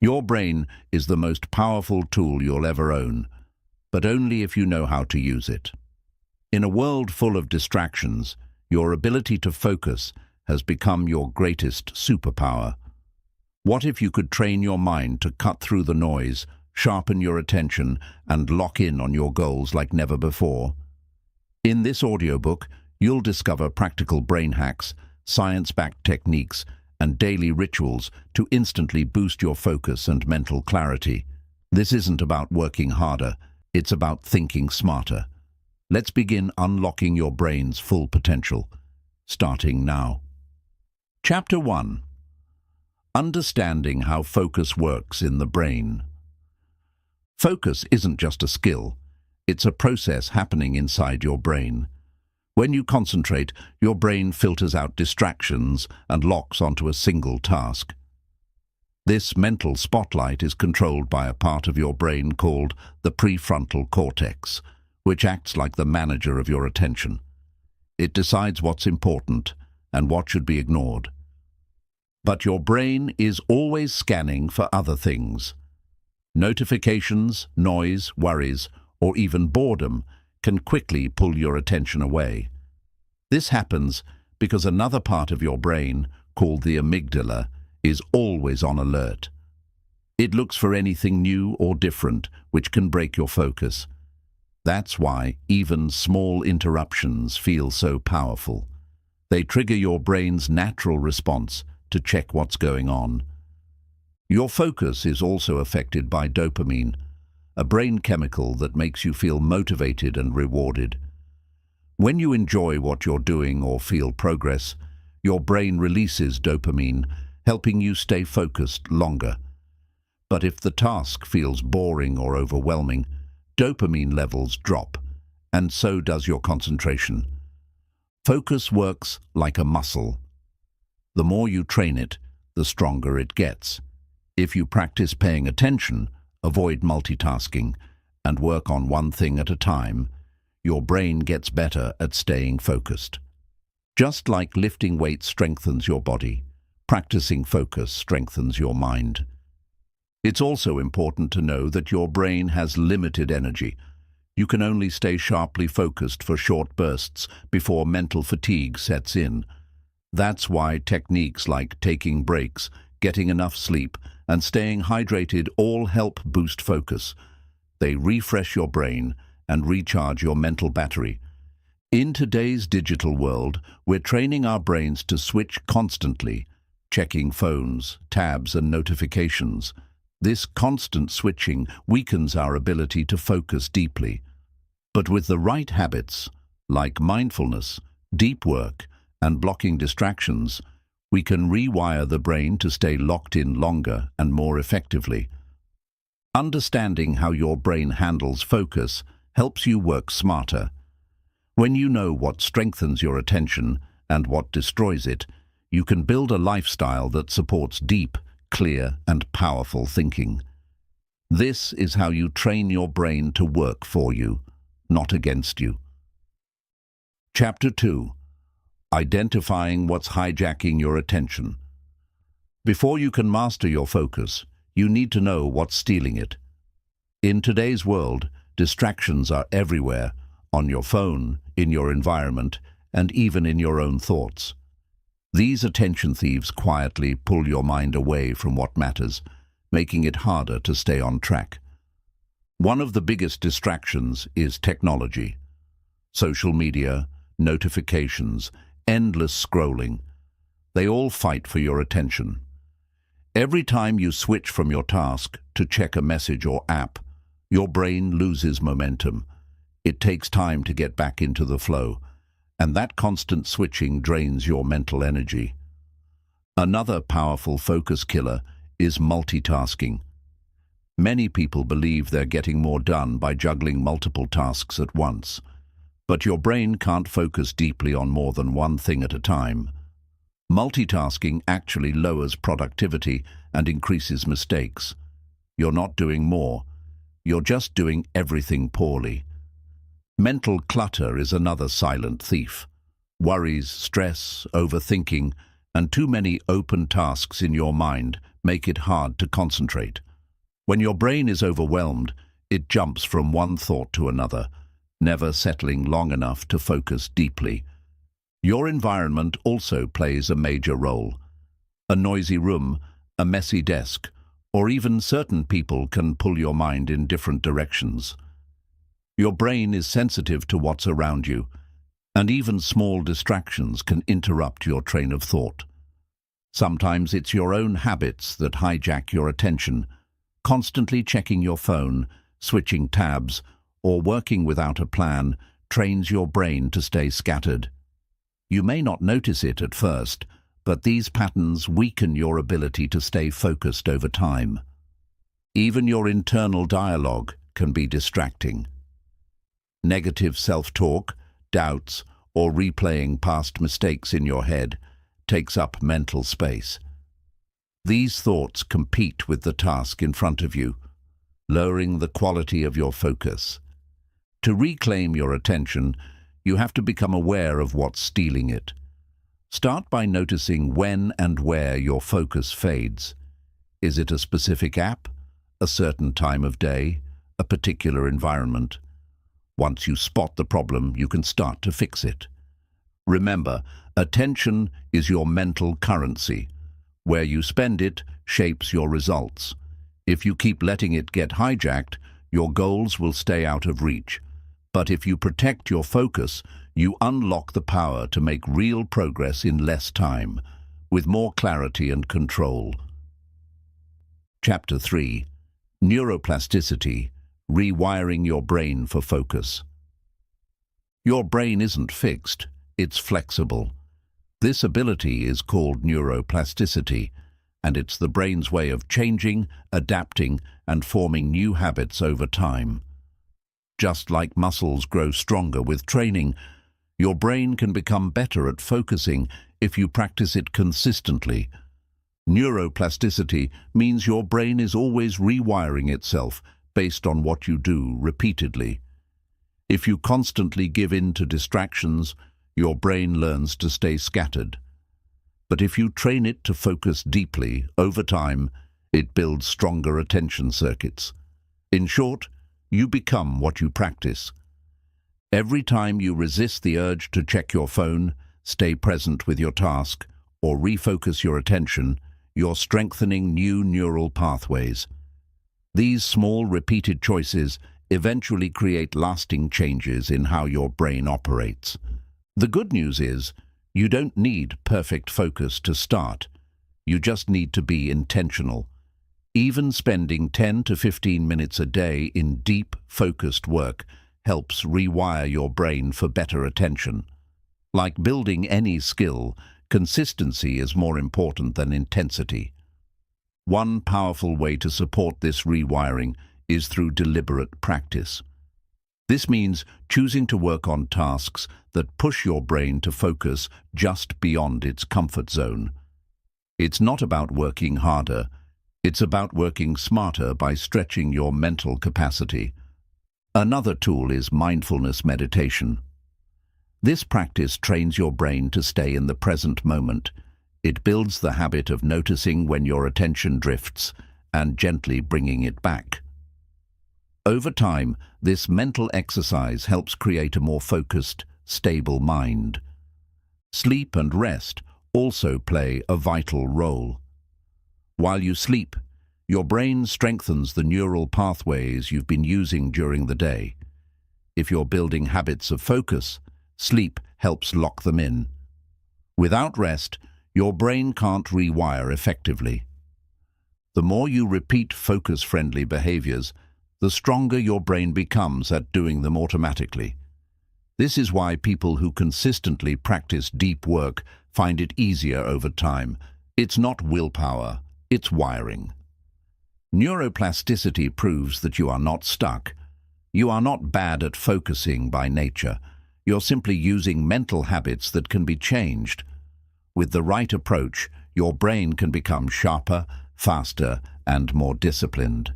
Your brain is the most powerful tool you'll ever own, but only if you know how to use it. In a world full of distractions, your ability to focus has become your greatest superpower. What if you could train your mind to cut through the noise, sharpen your attention, and lock in on your goals like never before? In this audiobook, you'll discover practical brain hacks, science-backed techniques, and daily rituals to instantly boost your focus and mental clarity. This isn't about working harder, it's about thinking smarter. Let's begin unlocking your brain's full potential, starting now. Chapter 1. Understanding how focus works in the brain. Focus isn't just a skill, it's a process happening inside your brain. When you concentrate, your brain filters out distractions and locks onto a single task. This mental spotlight is controlled by a part of your brain called the prefrontal cortex, which acts like the manager of your attention. It decides what's important and what should be ignored. But your brain is always scanning for other things. Notifications, noise, worries, or even boredom can quickly pull your attention away. This happens because another part of your brain, called the amygdala, is always on alert. It looks for anything new or different which can break your focus. That's why even small interruptions feel so powerful. They trigger your brain's natural response to check what's going on. Your focus is also affected by dopamine, a brain chemical that makes you feel motivated and rewarded. When you enjoy what you're doing or feel progress, your brain releases dopamine, helping you stay focused longer. But if the task feels boring or overwhelming, dopamine levels drop, and so does your concentration. Focus works like a muscle. The more you train it, the stronger it gets. If you practice paying attention, avoid multitasking, and work on one thing at a time, your brain gets better at staying focused. Just like lifting weights strengthens your body, practicing focus strengthens your mind. It's also important to know that your brain has limited energy. You can only stay sharply focused for short bursts before mental fatigue sets in. That's why techniques like taking breaks, getting enough sleep, and staying hydrated all help boost focus. They refresh your brain and recharge your mental battery. In today's digital world, we're training our brains to switch constantly, checking phones, tabs, and notifications. This constant switching weakens our ability to focus deeply. But with the right habits, like mindfulness, deep work, and blocking distractions, we can rewire the brain to stay locked in longer and more effectively. Understanding how your brain handles focus helps you work smarter. When you know what strengthens your attention and what destroys it, you can build a lifestyle that supports deep, clear, and powerful thinking. This is how you train your brain to work for you, not against you. Chapter 2. Identifying what's hijacking your attention. Before you can master your focus, you need to know what's stealing it. In today's world, distractions are everywhere, on your phone, in your environment, and even in your own thoughts. These attention thieves quietly pull your mind away from what matters, making it harder to stay on track. One of the biggest distractions is technology. Social media, notifications, endless scrolling. They all fight for your attention. Every time you switch from your task to check a message or app, your brain loses momentum. It takes time to get back into the flow, and that constant switching drains your mental energy. Another powerful focus killer is multitasking. Many people believe they're getting more done by juggling multiple tasks at once. But your brain can't focus deeply on more than one thing at a time. Multitasking actually lowers productivity and increases mistakes. You're not doing more. You're just doing everything poorly. Mental clutter is another silent thief. Worries, stress, overthinking, and too many open tasks in your mind make it hard to concentrate. When your brain is overwhelmed, it jumps from one thought to another, never settling long enough to focus deeply. Your environment also plays a major role. A noisy room, a messy desk, or even certain people can pull your mind in different directions. Your brain is sensitive to what's around you, and even small distractions can interrupt your train of thought. Sometimes it's your own habits that hijack your attention, constantly checking your phone, switching tabs, or working without a plan trains your brain to stay scattered. You may not notice it at first, but these patterns weaken your ability to stay focused over time. Even your internal dialogue can be distracting. Negative self-talk, doubts, or replaying past mistakes in your head takes up mental space. These thoughts compete with the task in front of you, lowering the quality of your focus. To reclaim your attention, you have to become aware of what's stealing it. Start by noticing when and where your focus fades. Is it a specific app, a certain time of day, a particular environment? Once you spot the problem, you can start to fix it. Remember, attention is your mental currency. Where you spend it shapes your results. If you keep letting it get hijacked, your goals will stay out of reach. But if you protect your focus, you unlock the power to make real progress in less time, with more clarity and control. Chapter 3. Neuroplasticity, Rewiring Your Brain for Focus. Your brain isn't fixed, it's flexible. This ability is called neuroplasticity, and it's the brain's way of changing, adapting, and forming new habits over time. Just like muscles grow stronger with training, your brain can become better at focusing if you practice it consistently. Neuroplasticity means your brain is always rewiring itself based on what you do repeatedly. If you constantly give in to distractions, your brain learns to stay scattered. But if you train it to focus deeply, over time, it builds stronger attention circuits. In short, you become what you practice. Every time you resist the urge to check your phone, stay present with your task, or refocus your attention, you're strengthening new neural pathways. These small, repeated choices eventually create lasting changes in how your brain operates. The good news is, you don't need perfect focus to start. You just need to be intentional. Even spending 10 to 15 minutes a day in deep, focused work helps rewire your brain for better attention. Like building any skill, consistency is more important than intensity. One powerful way to support this rewiring is through deliberate practice. This means choosing to work on tasks that push your brain to focus just beyond its comfort zone. It's not about working harder, it's about working smarter by stretching your mental capacity. Another tool is mindfulness meditation. This practice trains your brain to stay in the present moment. It builds the habit of noticing when your attention drifts and gently bringing it back. Over time, this mental exercise helps create a more focused, stable mind. Sleep and rest also play a vital role. While you sleep, your brain strengthens the neural pathways you've been using during the day. If you're building habits of focus, sleep helps lock them in. Without rest, your brain can't rewire effectively. The more you repeat focus-friendly behaviors, the stronger your brain becomes at doing them automatically. This is why people who consistently practice deep work find it easier over time. It's not willpower, it's wiring. Neuroplasticity proves that you are not stuck. You are not bad at focusing by nature. You're simply using mental habits that can be changed. With the right approach, your brain can become sharper, faster, and more disciplined.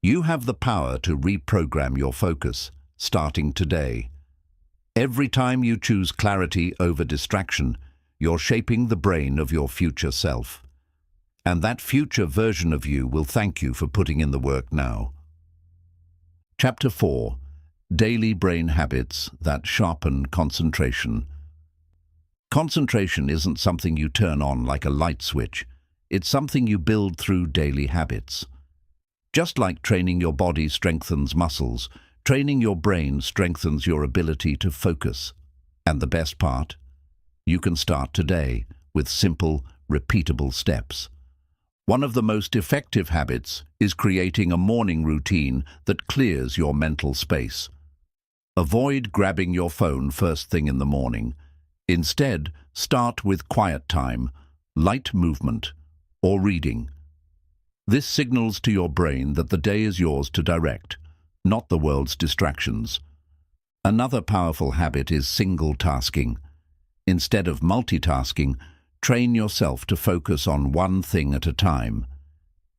You have the power to reprogram your focus, starting today. Every time you choose clarity over distraction, you're shaping the brain of your future self. and that future version of you will thank you for putting in the work now. Chapter 4. Daily Brain Habits That Sharpen Concentration. Concentration isn't something you turn on like a light switch. It's something you build through daily habits. Just like training your body strengthens muscles, training your brain strengthens your ability to focus. And the best part? You can start today with simple, repeatable steps. One of the most effective habits is creating a morning routine that clears your mental space. Avoid grabbing your phone first thing in the morning. Instead, start with quiet time, light movement, or reading. This signals to your brain that the day is yours to direct, not the world's distractions. Another powerful habit is single tasking. Instead of multitasking, train yourself to focus on one thing at a time.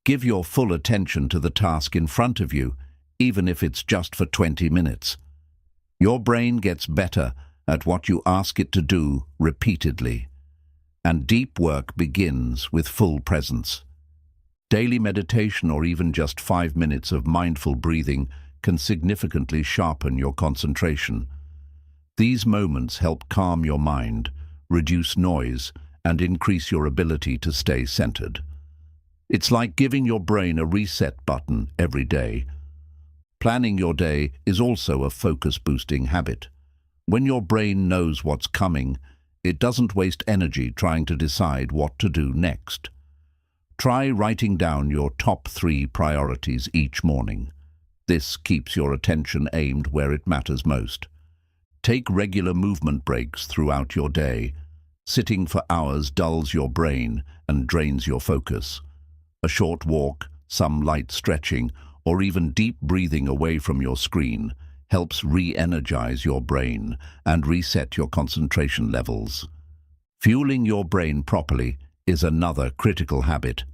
Give your full attention to the task in front of you, even if it's just for 20 minutes. Your brain gets better at what you ask it to do repeatedly, and deep work begins with full presence. Daily meditation or even just 5 minutes of mindful breathing can significantly sharpen your concentration. These moments help calm your mind, reduce noise, and increase your ability to stay centered. It's like giving your brain a reset button every day. Planning your day is also a focus-boosting habit. When your brain knows what's coming, it doesn't waste energy trying to decide what to do next. Try writing down your top 3 priorities each morning. This keeps your attention aimed where it matters most. Take regular movement breaks throughout your day. Sitting for hours dulls your brain and drains your focus. A short walk, some light stretching, or even deep breathing away from your screen helps re-energize your brain and reset your concentration levels. Fueling your brain properly is another critical habit.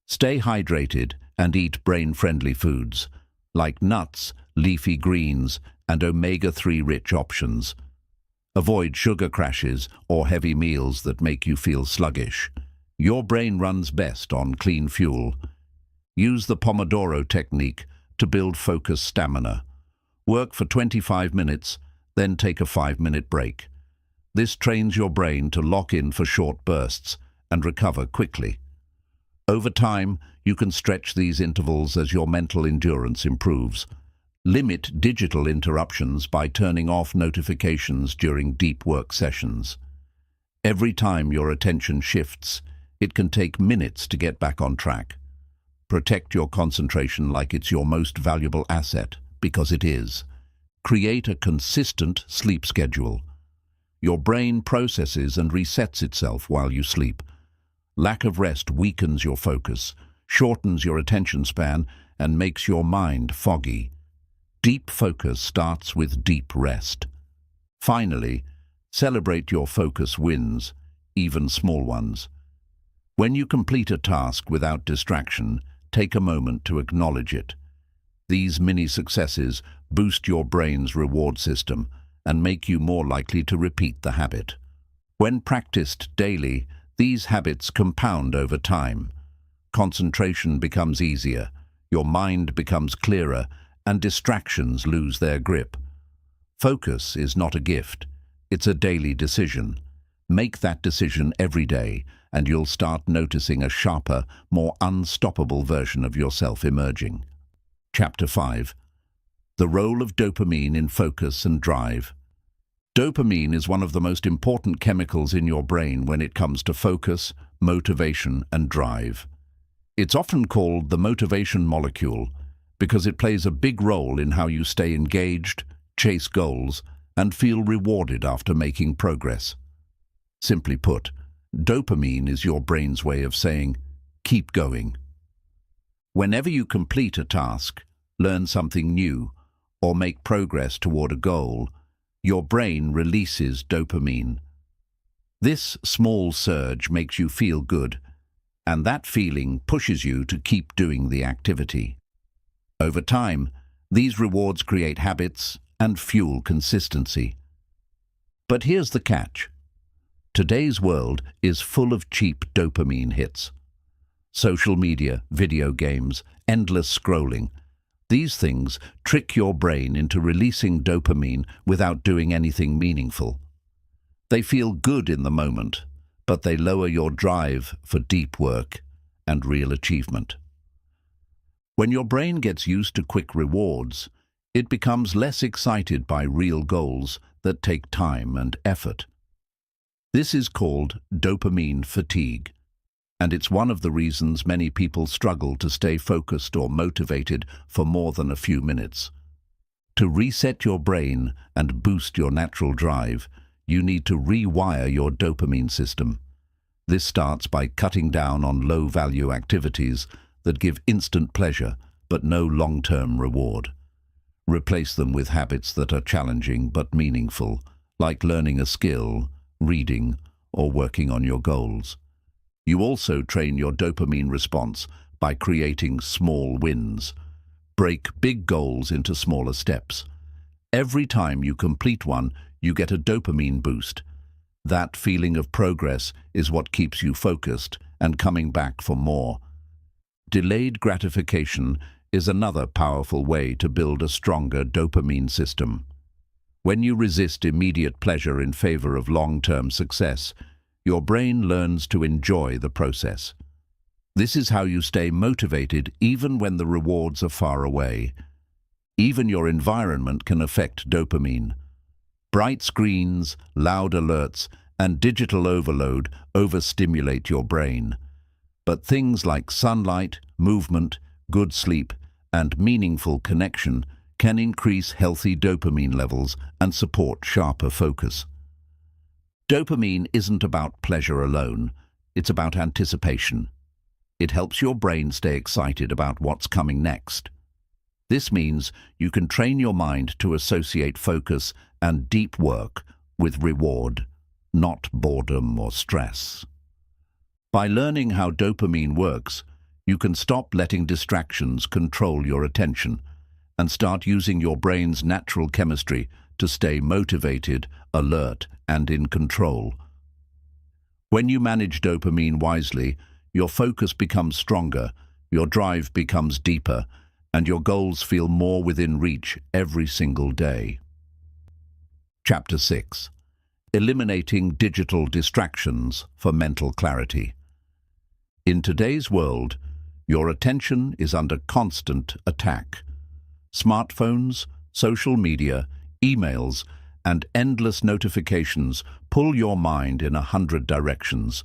Stay hydrated and eat brain-friendly foods, like nuts, leafy greens, and omega-3 rich options. Avoid sugar crashes or heavy meals that make you feel sluggish. Your brain runs best on clean fuel. Use the Pomodoro technique to build focus stamina. Work for 25 minutes, then take a 5-minute break. This trains your brain to lock in for short bursts and recover quickly. Over time, you can stretch these intervals as your mental endurance improves. Limit digital interruptions by turning off notifications during deep work sessions. Every time your attention shifts, it can take minutes to get back on track. Protect your concentration like it's your most valuable asset, because it is. Create a consistent sleep schedule. Your brain processes and resets itself while you sleep. Lack of rest weakens your focus, shortens your attention span, and makes your mind foggy. Deep focus starts with deep rest. Finally, celebrate your focus wins, even small ones. When you complete a task without distraction, take a moment to acknowledge it. These mini successes boost your brain's reward system and make you more likely to repeat the habit. When practiced daily, these habits compound over time. Concentration becomes easier, your mind becomes clearer, and distractions lose their grip. Focus is not a gift, it's a daily decision. Make that decision every day, and you'll start noticing a sharper, more unstoppable version of yourself emerging. Chapter 5. The Role of Dopamine in Focus and Drive. Dopamine is one of the most important chemicals in your brain when it comes to focus, motivation, and drive. It's often called the motivation molecule because it plays a big role in how you stay engaged, chase goals, and feel rewarded after making progress. Simply put, dopamine is your brain's way of saying, keep going. Whenever you complete a task, learn something new, or make progress toward a goal, your brain releases dopamine. This small surge makes you feel good, and that feeling pushes you to keep doing the activity. Over time, these rewards create habits and fuel consistency. But here's the catch. Today's world is full of cheap dopamine hits. social media, video games, endless scrolling. These things trick your brain into releasing dopamine without doing anything meaningful. They feel good in the moment, but they lower your drive for deep work and real achievement. When your brain gets used to quick rewards, it becomes less excited by real goals that take time and effort. This is called dopamine fatigue, and it's one of the reasons many people struggle to stay focused or motivated for more than a few minutes. To reset your brain and boost your natural drive, you need to rewire your dopamine system. This starts by cutting down on low-value activities that give instant pleasure but no long-term reward. Replace them with habits that are challenging but meaningful, like learning a skill, reading, or working on your goals. You also train your dopamine response by creating small wins. Break big goals into smaller steps. Every time you complete one, you get a dopamine boost. That feeling of progress is what keeps you focused and coming back for more. Delayed gratification is another powerful way to build a stronger dopamine system. When you resist immediate pleasure in favor of long-term success, your brain learns to enjoy the process. This is how you stay motivated even when the rewards are far away. Even your environment can affect dopamine. Bright screens, loud alerts, and digital overload overstimulate your brain. But things like sunlight, movement, good sleep, and meaningful connection can increase healthy dopamine levels and support sharper focus. Dopamine isn't about pleasure alone, it's about anticipation. It helps your brain stay excited about what's coming next. This means you can train your mind to associate focus and deep work with reward, not boredom or stress. By learning how dopamine works, you can stop letting distractions control your attention and start using your brain's natural chemistry to stay motivated, alert, and in control. When you manage dopamine wisely, your focus becomes stronger, your drive becomes deeper, and your goals feel more within reach every single day. Chapter 6. Eliminating digital distractions for mental clarity. In today's world, your attention is under constant attack. Smartphones, social media, emails, and endless notifications pull your mind in 100 directions.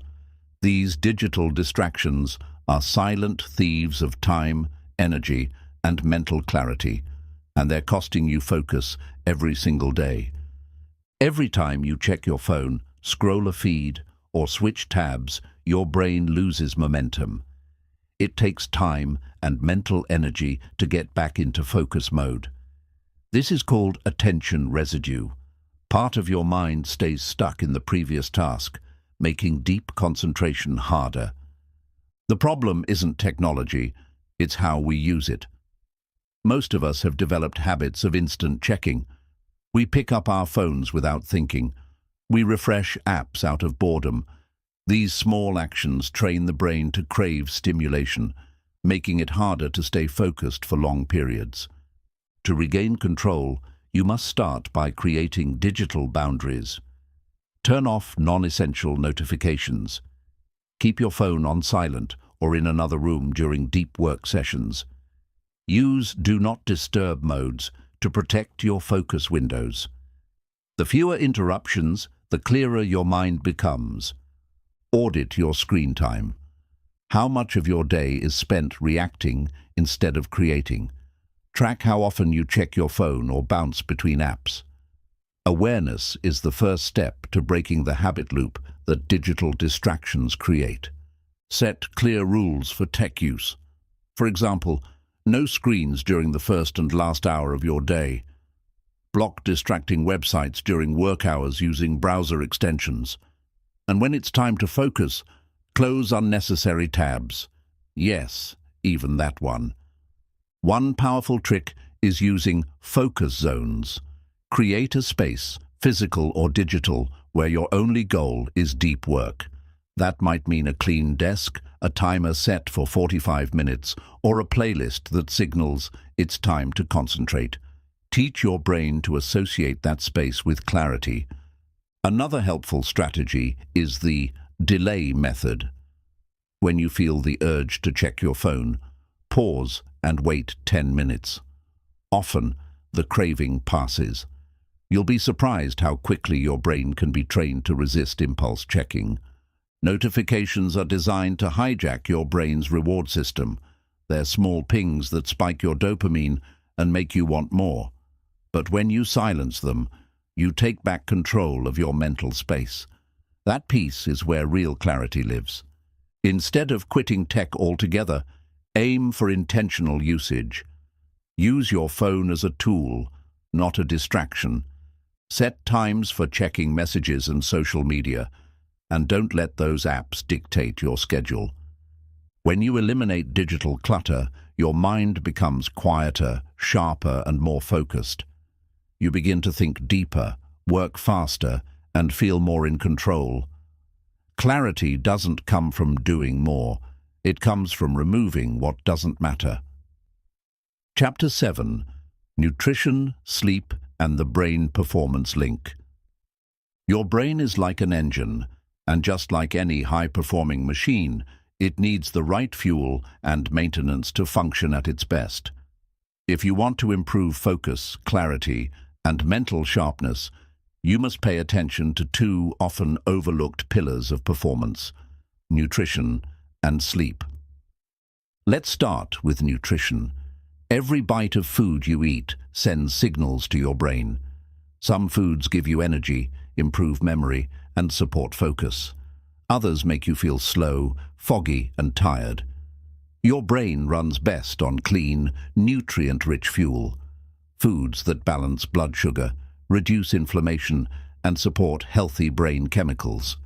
These digital distractions are silent thieves of time, energy, and mental clarity, and they're costing you focus every single day. Every time you check your phone, scroll a feed, or switch tabs, your brain loses momentum. It takes time and mental energy to get back into focus mode. This is called attention residue. Part of your mind stays stuck in the previous task, making deep concentration harder. The problem isn't technology, it's how we use it. Most of us have developed habits of instant checking. We pick up our phones without thinking. We refresh apps out of boredom. These small actions train the brain to crave stimulation, making it harder to stay focused for long periods. To regain control, you must start by creating digital boundaries. Turn off non-essential notifications. Keep your phone on silent or in another room during deep work sessions. Use Do Not Disturb modes to protect your focus windows. The fewer interruptions, the clearer your mind becomes. Audit your screen time. How much of your day is spent reacting instead of creating? Track how often you check your phone or bounce between apps. Awareness is the first step to breaking the habit loop that digital distractions create. Set clear rules for tech use. For example, no screens during the first and last hour of your day. Block distracting websites during work hours using browser extensions. And when it's time to focus, close unnecessary tabs. Yes, even that one. One powerful trick is using focus zones. Create a space, physical or digital, where your only goal is deep work. That might mean a clean desk, a timer set for 45 minutes, or a playlist that signals it's time to concentrate. Teach your brain to associate that space with clarity. Another helpful strategy is the delay method. When you feel the urge to check your phone, pause and wait 10 minutes. Often, the craving passes. You'll be surprised how quickly your brain can be trained to resist impulse checking. Notifications are designed to hijack your brain's reward system. They're small pings that spike your dopamine and make you want more. But when you silence them, you take back control of your mental space. That peace is where real clarity lives. Instead of quitting tech altogether, aim for intentional usage. Use your phone as a tool, not a distraction. Set times for checking messages and social media, and don't let those apps dictate your schedule. When you eliminate digital clutter, your mind becomes quieter, sharper, and more focused. You begin to think deeper, work faster, and feel more in control. Clarity doesn't come from doing more. It comes from removing what doesn't matter. Chapter 7: Nutrition, Sleep, and the Brain Performance Link. Your brain is like an engine, and just like any high-performing machine, it needs the right fuel and maintenance to function at its best. If you want to improve focus, clarity, and mental sharpness, you must pay attention to two often overlooked pillars of performance: nutrition and sleep. Let's start with nutrition. Every bite of food you eat sends signals to your brain. Some foods give you energy, improve memory, and support focus. Others make you feel slow, foggy, and tired. Your brain runs best on clean, nutrient-rich fuel. Foods that balance blood sugar, reduce inflammation, and support healthy brain chemicals.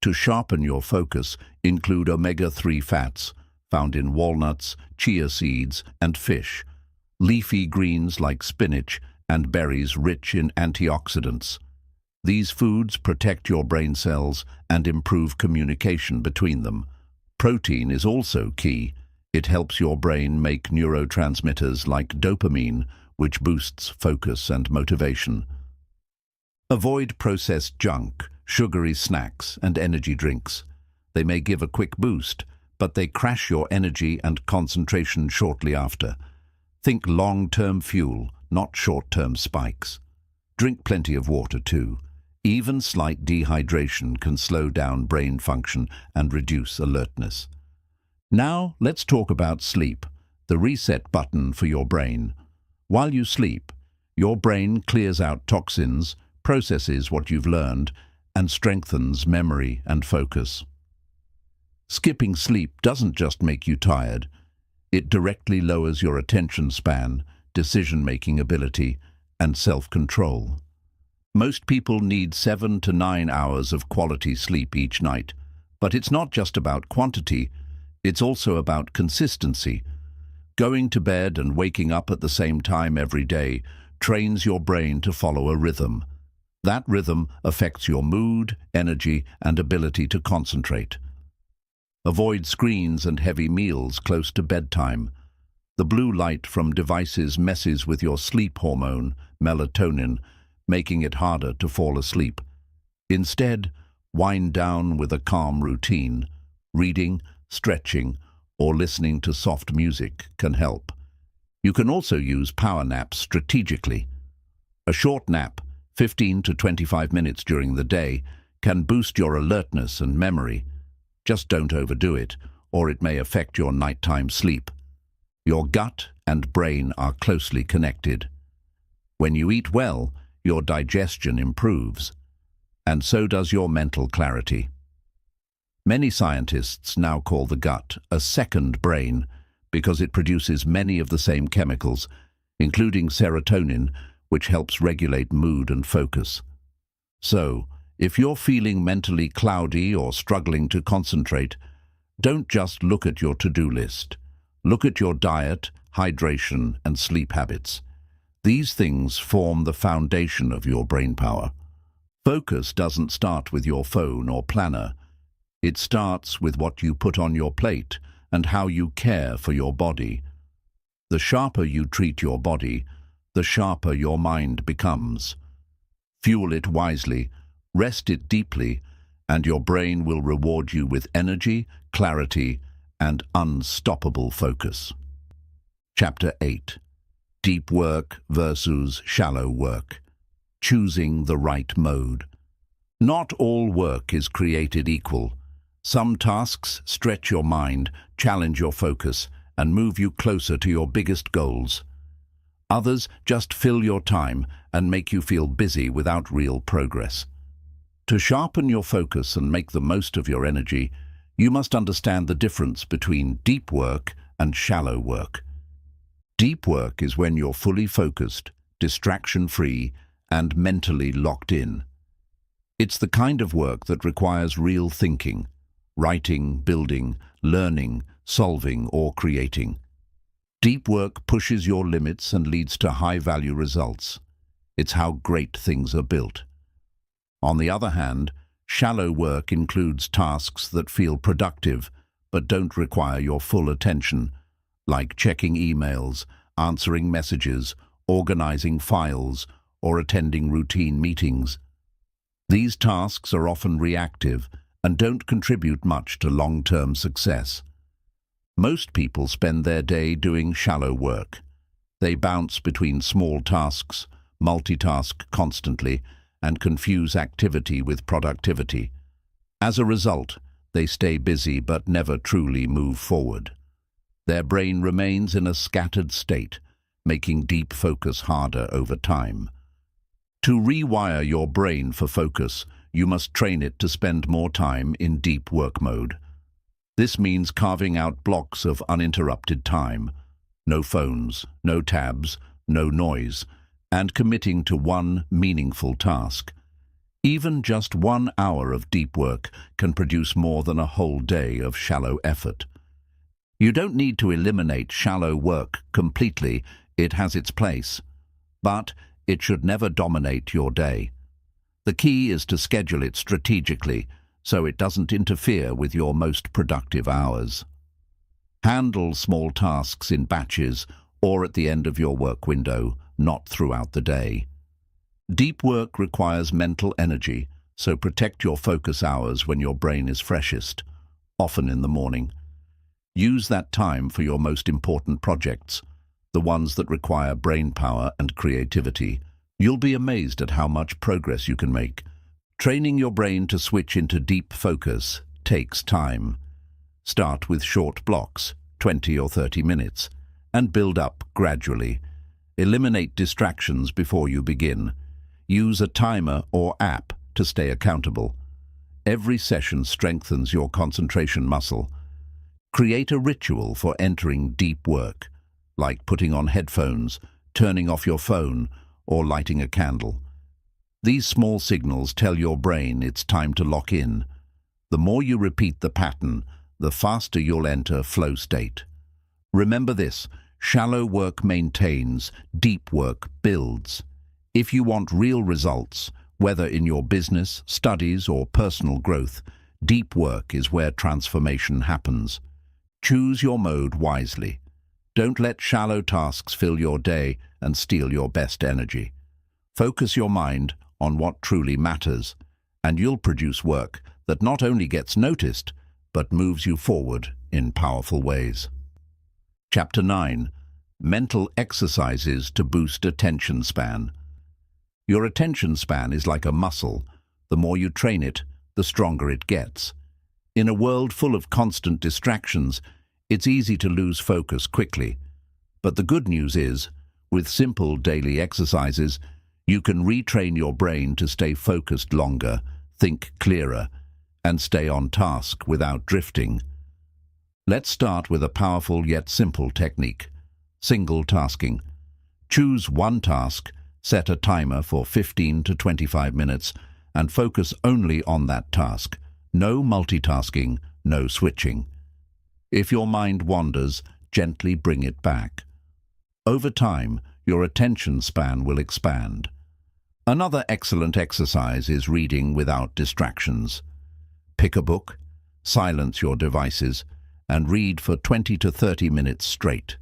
To sharpen your focus, include omega-3 fats, found in walnuts, chia seeds, and fish, leafy greens like spinach, and berries rich in antioxidants. These foods protect your brain cells and improve communication between them. Protein is also key. It helps your brain make neurotransmitters like dopamine, which boosts focus and motivation. Avoid processed junk, sugary snacks, and energy drinks. They may give a quick boost, but they crash your energy and concentration shortly after. Think long-term fuel, not short-term spikes. Drink plenty of water too. Even slight dehydration can slow down brain function and reduce alertness. Now, let's talk about sleep, the reset button for your brain. While you sleep, your brain clears out toxins, processes what you've learned, and strengthens memory and focus. Skipping sleep doesn't just make you tired. It directly lowers your attention span, decision-making ability, and self-control. Most people need 7 to 9 hours of quality sleep each night, but it's not just about quantity, it's also about consistency. Going to bed and waking up at the same time every day trains your brain to follow a rhythm. That rhythm affects your mood, energy, and ability to concentrate. Avoid screens and heavy meals close to bedtime. The blue light from devices messes with your sleep hormone, melatonin, making it harder to fall asleep. Instead, wind down with a calm routine. Reading, stretching, or listening to soft music can help. You can also use power naps strategically. A short nap, 15 to 25 minutes during the day, can boost your alertness and memory. Just don't overdo it, or it may affect your nighttime sleep. Your gut and brain are closely connected. When you eat well, your digestion improves, and so does your mental clarity. Many scientists now call the gut a second brain because it produces many of the same chemicals, including serotonin, which helps regulate mood and focus. So, if you're feeling mentally cloudy or struggling to concentrate, don't just look at your to-do list. Look at your diet, hydration, and sleep habits. These things form the foundation of your brain power. Focus doesn't start with your phone or planner. It starts with what you put on your plate and how you care for your body. The sharper you treat your body, the sharper your mind becomes. Fuel it wisely, rest it deeply, and your brain will reward you with energy, clarity, and unstoppable focus. Chapter 8. Deep work versus shallow work. Choosing the right mode. Not all work is created equal. Some tasks stretch your mind, challenge your focus, and move you closer to your biggest goals. Others just fill your time and make you feel busy without real progress. To sharpen your focus and make the most of your energy, you must understand the difference between deep work and shallow work. Deep work is when you're fully focused, distraction-free, and mentally locked in. It's the kind of work that requires real thinking, writing, building, learning, solving, or creating. Deep work pushes your limits and leads to high-value results. It's how great things are built. On the other hand, shallow work includes tasks that feel productive but don't require your full attention, like checking emails, answering messages, organizing files, or attending routine meetings. These tasks are often reactive and don't contribute much to long-term success. Most people spend their day doing shallow work. They bounce between small tasks, multitask constantly, and confuse activity with productivity. As a result, they stay busy but never truly move forward. Their brain remains in a scattered state, making deep focus harder over time. To rewire your brain for focus, you must train it to spend more time in deep work mode. This means carving out blocks of uninterrupted time, no phones, no tabs, no noise, and committing to one meaningful task. Even just 1 hour of deep work can produce more than a whole day of shallow effort. You don't need to eliminate shallow work completely. It has its place, but it should never dominate your day. The key is to schedule it strategically so it doesn't interfere with your most productive hours. Handle small tasks in batches or at the end of your work window, not throughout the day. Deep work requires mental energy, so protect your focus hours when your brain is freshest, often in the morning. Use that time for your most important projects, the ones that require brain power and creativity. You'll be amazed at how much progress you can make. Training your brain to switch into deep focus takes time. Start with short blocks, 20 or 30 minutes, and build up gradually. Eliminate distractions before you begin. Use a timer or app to stay accountable. Every session strengthens your concentration muscle. Create a ritual for entering deep work, like putting on headphones, turning off your phone, or lighting a candle. These small signals tell your brain it's time to lock in. The more you repeat the pattern, the faster you'll enter flow state. Remember this: shallow work maintains, deep work builds. If you want real results, whether in your business, studies, or personal growth, deep work is where transformation happens. Choose your mode wisely. Don't let shallow tasks fill your day and steal your best energy. Focus your mind on what truly matters, and you'll produce work that not only gets noticed, but moves you forward in powerful ways. Chapter 9. Mental exercises to boost attention span. Your attention span is like a muscle. The more you train it, the stronger it gets. In a world full of constant distractions, it's easy to lose focus quickly. But the good news is, with simple daily exercises, you can retrain your brain to stay focused longer, think clearer, and stay on task without drifting. Let's start with a powerful yet simple technique: single tasking. Choose one task, set a timer for 15 to 25 minutes, and focus only on that task. No multitasking, no switching. If your mind wanders, gently bring it back. Over time, your attention span will expand. Another excellent exercise is reading without distractions. Pick a book, silence your devices, and read for 20 to 30 minutes straight.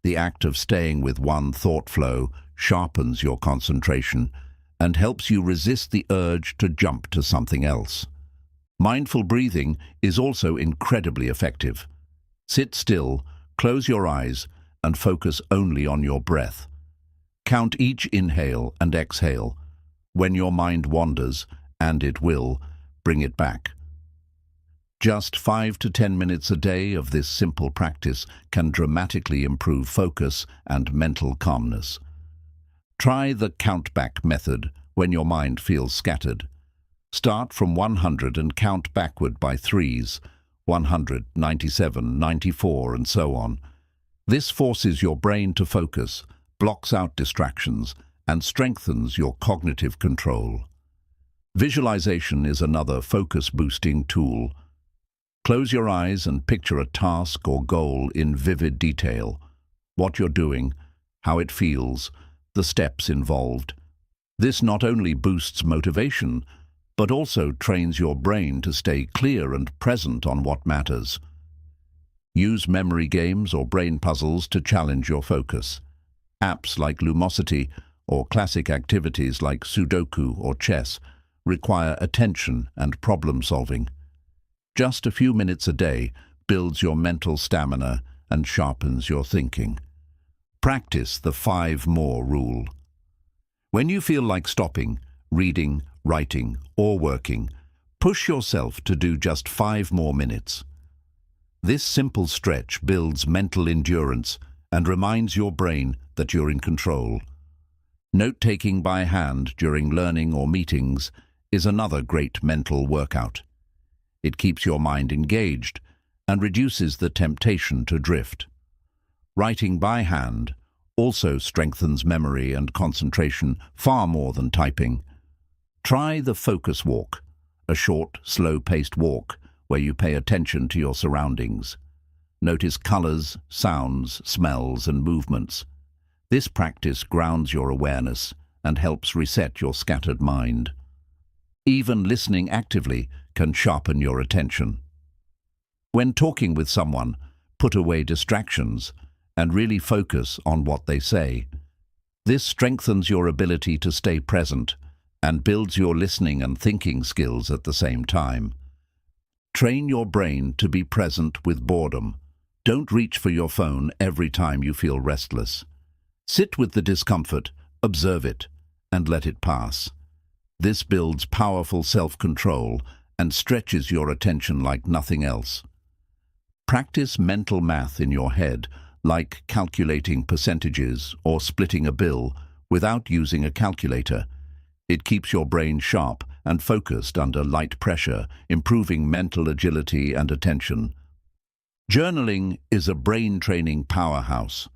The act of staying with one thought flow sharpens your concentration and helps you resist the urge to jump to something else. Mindful breathing is also incredibly effective. Sit still, close your eyes, and focus only on your breath. Count each inhale and exhale. When your mind wanders, and it will, bring it back. Just 5 to 10 minutes a day of this simple practice can dramatically improve focus and mental calmness. Try the count-back method when your mind feels scattered. Start from 100 and count backward by threes, 100, 97, 94, and so on. This forces your brain to focus, blocks out distractions, and strengthens your cognitive control. Visualization is another focus-boosting tool. Close your eyes and picture a task or goal in vivid detail. What you're doing, how it feels, the steps involved. This not only boosts motivation, but also trains your brain to stay clear and present on what matters. Use memory games or brain puzzles to challenge your focus. Apps like Lumosity or classic activities like Sudoku or chess require attention and problem-solving. Just a few minutes a day builds your mental stamina and sharpens your thinking. Practice the 5 more rule. When you feel like stopping, reading, writing, or working, push yourself to do just 5 more minutes. This simple stretch builds mental endurance and reminds your brain that you're in control. Note-taking by hand during learning or meetings is another great mental workout. It keeps your mind engaged and reduces the temptation to drift. Writing by hand also strengthens memory and concentration far more than typing. Try the focus walk, a short, slow-paced walk where you pay attention to your surroundings. Notice colors, sounds, smells, and movements. This practice grounds your awareness and helps reset your scattered mind. Even listening actively can sharpen your attention. When talking with someone, put away distractions and really focus on what they say. This strengthens your ability to stay present and builds your listening and thinking skills at the same time. Train your brain to be present with boredom. Don't reach for your phone every time you feel restless. Sit with the discomfort, observe it, and let it pass. This builds powerful self-control and stretches your attention like nothing else. Practice mental math in your head, like calculating percentages or splitting a bill, without using a calculator. It keeps your brain sharp and focused under light pressure, improving mental agility and attention. Journaling is a brain-training powerhouse.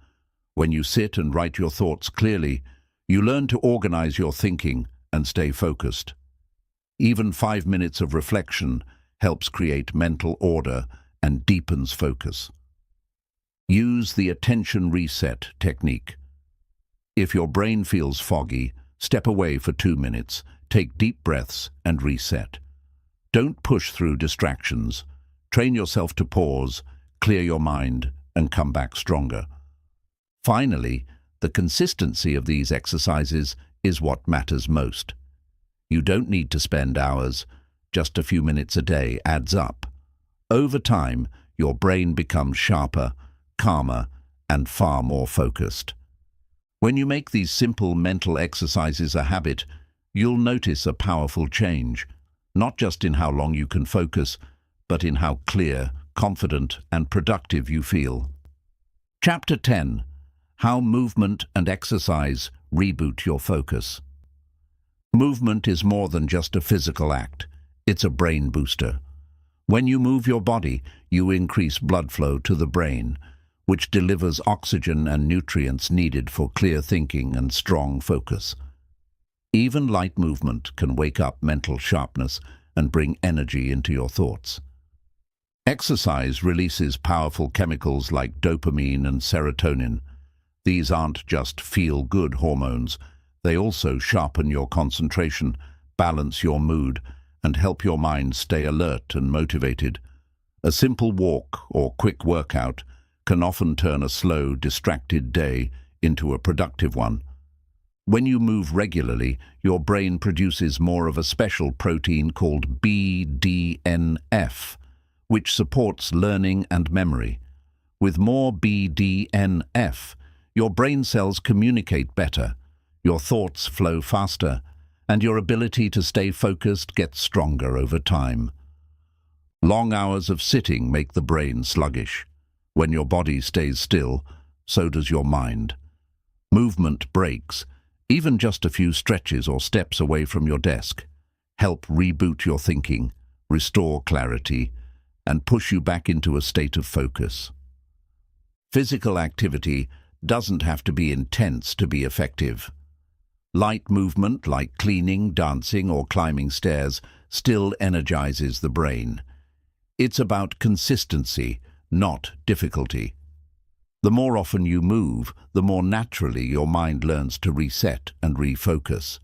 When you sit and write your thoughts clearly, you learn to organize your thinking and stay focused. Even 5 minutes of reflection helps create mental order and deepens focus. Use the attention reset technique. If your brain feels foggy, step away for 2 minutes, take deep breaths, and reset. Don't push through distractions. Train yourself to pause, clear your mind, and come back stronger. Finally, the consistency of these exercises is what matters most. You don't need to spend hours. Just a few minutes a day adds up. Over time, your brain becomes sharper, calmer, and far more focused. When you make these simple mental exercises a habit, you'll notice a powerful change, not just in how long you can focus, but in how clear, confident, and productive you feel. Chapter 10: How Movement and Exercise Reboot Your Focus. Movement is more than just a physical act. It's a brain booster. When you move your body, you increase blood flow to the brain, which delivers oxygen and nutrients needed for clear thinking and strong focus. Even light movement can wake up mental sharpness and bring energy into your thoughts. Exercise releases powerful chemicals like dopamine and serotonin. These aren't just feel-good hormones. They also sharpen your concentration, balance your mood, and help your mind stay alert and motivated. A simple walk or quick workout can often turn a slow, distracted day into a productive one. When you move regularly, your brain produces more of a special protein called BDNF, which supports learning and memory. With more BDNF, your brain cells communicate better, your thoughts flow faster, and your ability to stay focused gets stronger over time. Long hours of sitting make the brain sluggish. When your body stays still, so does your mind. Movement breaks, even just a few stretches or steps away from your desk, help reboot your thinking, restore clarity, and push you back into a state of focus. Physical activity doesn't have to be intense to be effective. Light movement like cleaning, dancing, or climbing stairs still energizes the brain. It's about consistency, not difficulty. The more often you move, the more naturally your mind learns to reset and refocus.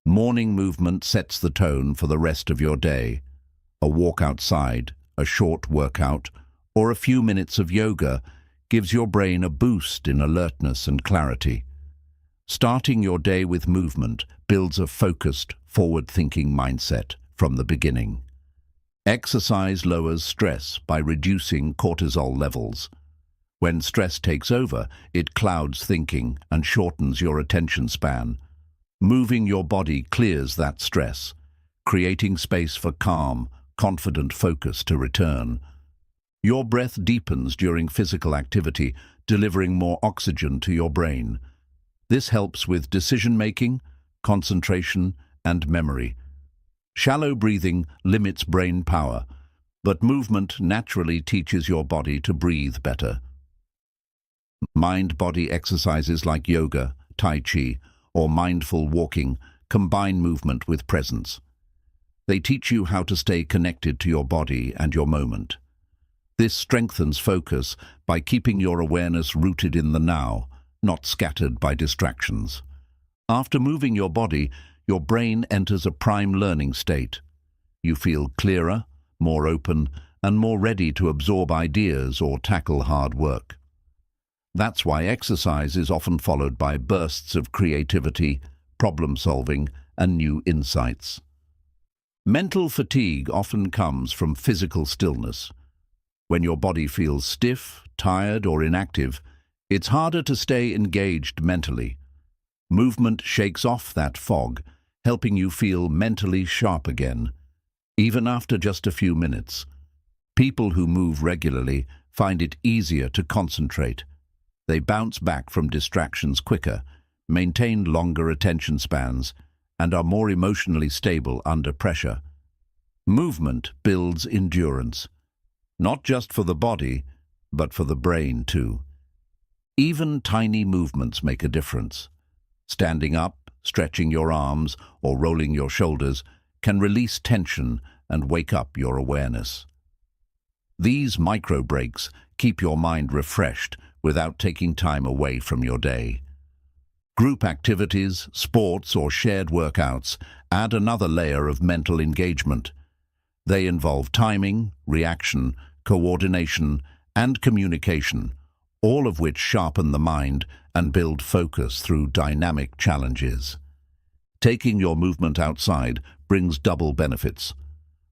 Morning movement sets the tone for the rest of your day. A walk outside, a short workout, or a few minutes of yoga gives your brain a boost in alertness and clarity. Starting your day with movement builds a focused, forward-thinking mindset from the beginning. Exercise lowers stress by reducing cortisol levels. When stress takes over, it clouds thinking and shortens your attention span. Moving your body clears that stress, creating space for calm, confident focus to return. Your breath deepens during physical activity, delivering more oxygen to your brain. This helps with decision-making, concentration, and memory. Shallow breathing limits brain power, but movement naturally teaches your body to breathe better. Mind-body exercises like yoga, tai chi, or mindful walking combine movement with presence. They teach you how to stay connected to your body and your moment. This strengthens focus by keeping your awareness rooted in the now, not scattered by distractions. After moving your body, your brain enters a prime learning state. You feel clearer, more open, and more ready to absorb ideas or tackle hard work. That's why exercise is often followed by bursts of creativity, problem-solving, and new insights. Mental fatigue often comes from physical stillness. When your body feels stiff, tired, or inactive, it's harder to stay engaged mentally. Movement shakes off that fog, helping you feel mentally sharp again, even after just a few minutes. People who move regularly find it easier to concentrate. They bounce back from distractions quicker, maintain longer attention spans, and are more emotionally stable under pressure. Movement builds endurance, not just for the body, but for the brain too. Even tiny movements make a difference. Standing up, stretching your arms, or rolling your shoulders can release tension and wake up your awareness. These micro breaks keep your mind refreshed without taking time away from your day. Group activities, sports, or shared workouts add another layer of mental engagement. They involve timing, reaction, coordination, and communication, all of which sharpen the mind and build focus through dynamic challenges. Taking your movement outside brings double benefits.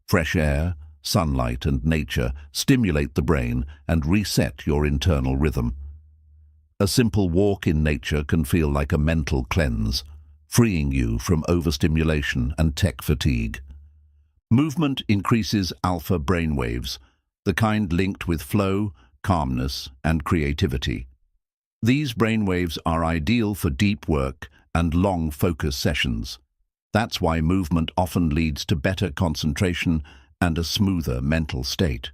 Fresh air, sunlight, and nature stimulate the brain and reset your internal rhythm. A simple walk in nature can feel like a mental cleanse, freeing you from overstimulation and tech fatigue. Movement increases alpha brainwaves, the kind linked with flow, calmness, and creativity. These brainwaves are ideal for deep work and long focus sessions. That's why movement often leads to better concentration and a smoother mental state.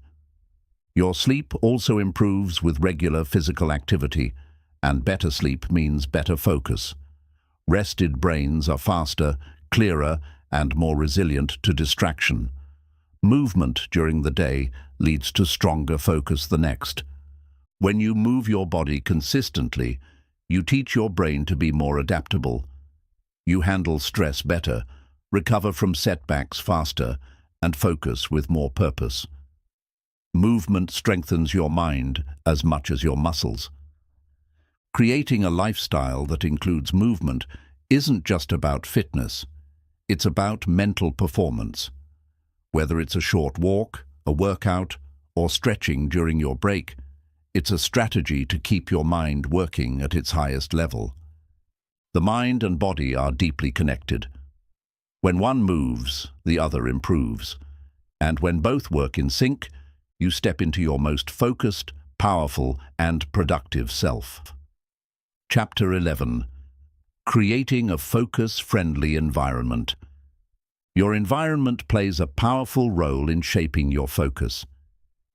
Your sleep also improves with regular physical activity, and better sleep means better focus. Rested brains are faster, clearer, and more resilient to distraction. Movement during the day leads to stronger focus the next. When you move your body consistently, you teach your brain to be more adaptable. You handle stress better, recover from setbacks faster, and focus with more purpose. Movement strengthens your mind as much as your muscles. Creating a lifestyle that includes movement isn't just about fitness. It's about mental performance. Whether it's a short walk, a workout, or stretching during your break, it's a strategy to keep your mind working at its highest level. The mind and body are deeply connected. When one moves, the other improves. And when both work in sync, you step into your most focused, powerful, and productive self. Chapter 11. Creating a focus-friendly environment. Your environment plays a powerful role in shaping your focus.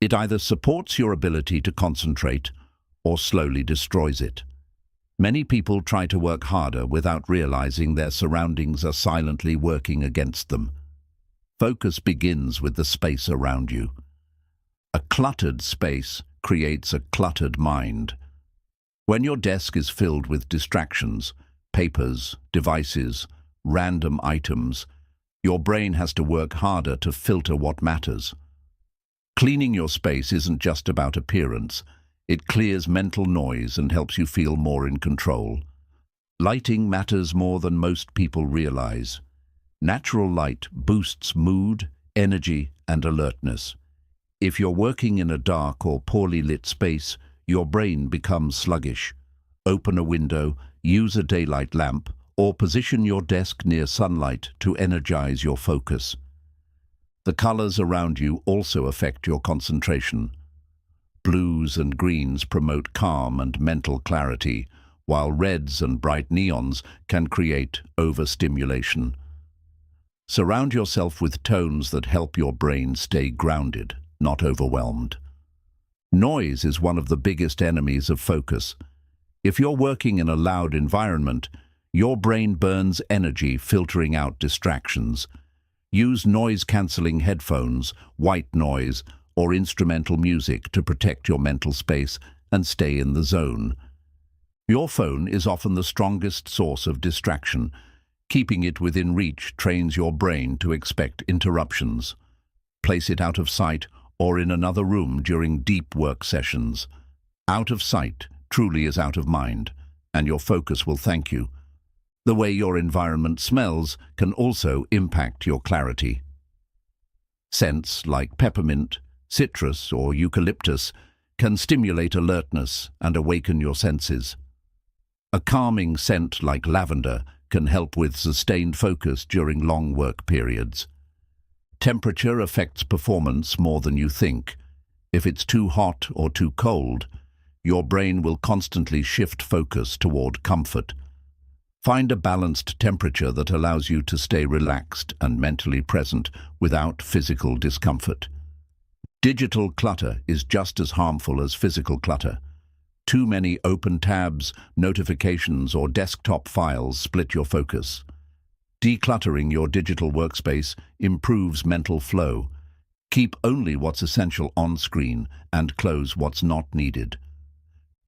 It either supports your ability to concentrate or slowly destroys it. Many people try to work harder without realizing their surroundings are silently working against them. Focus begins with the space around you. A cluttered space creates a cluttered mind. When your desk is filled with distractions, papers, devices, random items, your brain has to work harder to filter what matters. Cleaning your space isn't just about appearance. It clears mental noise and helps you feel more in control. Lighting matters more than most people realize. Natural light boosts mood, energy, and alertness. If you're working in a dark or poorly lit space, your brain becomes sluggish. Open a window, use a daylight lamp, or position your desk near sunlight to energize your focus. The colors around you also affect your concentration. Blues and greens promote calm and mental clarity, while reds and bright neons can create overstimulation. Surround yourself with tones that help your brain stay grounded, not overwhelmed. Noise is one of the biggest enemies of focus. If you're working in a loud environment, your brain burns energy filtering out distractions. Use noise-canceling headphones, white noise, or instrumental music to protect your mental space and stay in the zone. Your phone is often the strongest source of distraction. Keeping it within reach trains your brain to expect interruptions. Place it out of sight or in another room during deep work sessions. Out of sight truly is out of mind, and your focus will thank you. The way your environment smells can also impact your clarity. Scents like peppermint, citrus, or eucalyptus can stimulate alertness and awaken your senses. A calming scent like lavender can help with sustained focus during long work periods. Temperature affects performance more than you think. If it's too hot or too cold, your brain will constantly shift focus toward comfort. Find a balanced temperature that allows you to stay relaxed and mentally present without physical discomfort. Digital clutter is just as harmful as physical clutter. Too many open tabs, notifications, or desktop files split your focus. Decluttering your digital workspace improves mental flow. Keep only what's essential on screen and close what's not needed.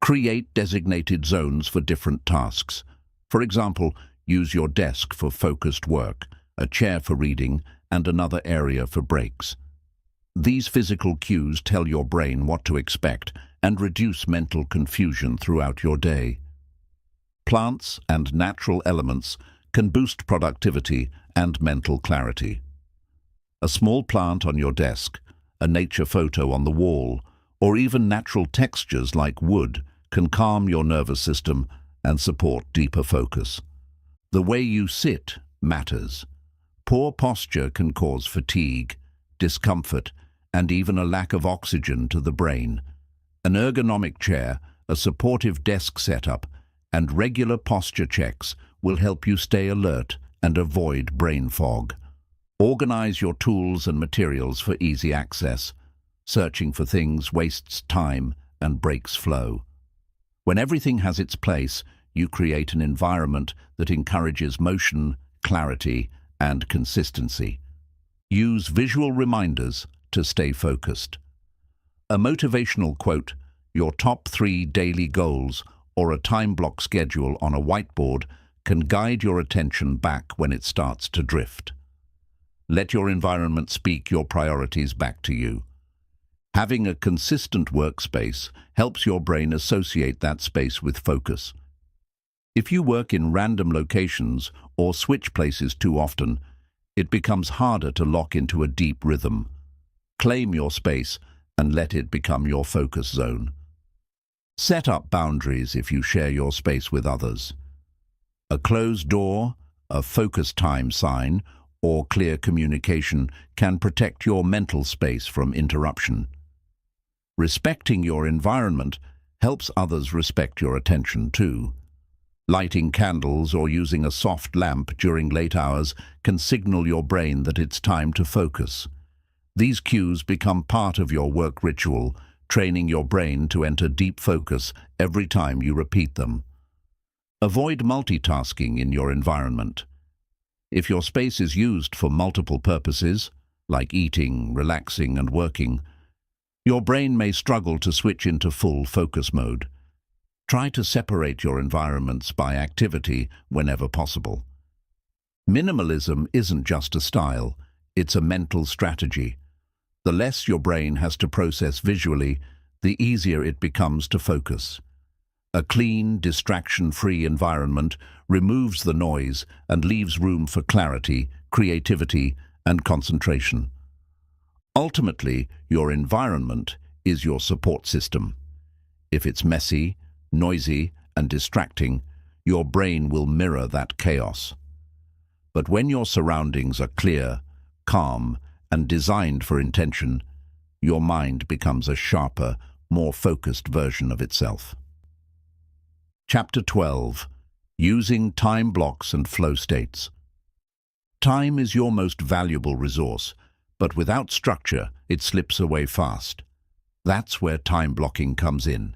Create designated zones for different tasks. For example, use your desk for focused work, a chair for reading, and another area for breaks. These physical cues tell your brain what to expect and reduce mental confusion throughout your day. Plants and natural elements can boost productivity and mental clarity. A small plant on your desk, a nature photo on the wall, or even natural textures like wood can calm your nervous system and support deeper focus. The way you sit matters. Poor posture can cause fatigue, discomfort, and even a lack of oxygen to the brain. An ergonomic chair, a supportive desk setup, and regular posture checks will help you stay alert and avoid brain fog. Organize your tools and materials for easy access. Searching for things wastes time and breaks flow. When everything has its place, you create an environment that encourages motion, clarity, and consistency. Use visual reminders to stay focused. A motivational quote, your top 3 daily goals, or a time block schedule on a whiteboard can guide your attention back when it starts to drift. Let your environment speak your priorities back to you. Having a consistent workspace helps your brain associate that space with focus. If you work in random locations or switch places too often, it becomes harder to lock into a deep rhythm. Claim your space and let it become your focus zone. Set up boundaries if you share your space with others. A closed door, a focus time sign, or clear communication can protect your mental space from interruption. Respecting your environment helps others respect your attention too. Lighting candles or using a soft lamp during late hours can signal your brain that it's time to focus. These cues become part of your work ritual, training your brain to enter deep focus every time you repeat them. Avoid multitasking in your environment. If your space is used for multiple purposes, like eating, relaxing, and working, your brain may struggle to switch into full focus mode. Try to separate your environments by activity whenever possible. Minimalism isn't just a style, it's a mental strategy. The less your brain has to process visually, the easier it becomes to focus. A clean, distraction-free environment removes the noise and leaves room for clarity, creativity, and concentration. Ultimately, your environment is your support system. If it's messy, noisy, and distracting, your brain will mirror that chaos. But when your surroundings are clear, calm, and designed for intention, your mind becomes a sharper, more focused version of itself. Chapter 12. Using time blocks and flow states. Time is your most valuable resource, but without structure, it slips away fast. That's where time blocking comes in.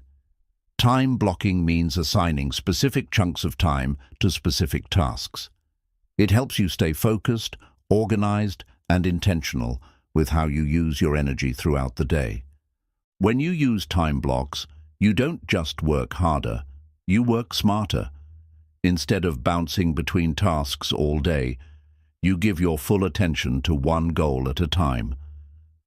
Time blocking means assigning specific chunks of time to specific tasks. It helps you stay focused, organized, and intentional with how you use your energy throughout the day. When you use time blocks, you don't just work harder, you work smarter. Instead of bouncing between tasks all day, you give your full attention to one goal at a time.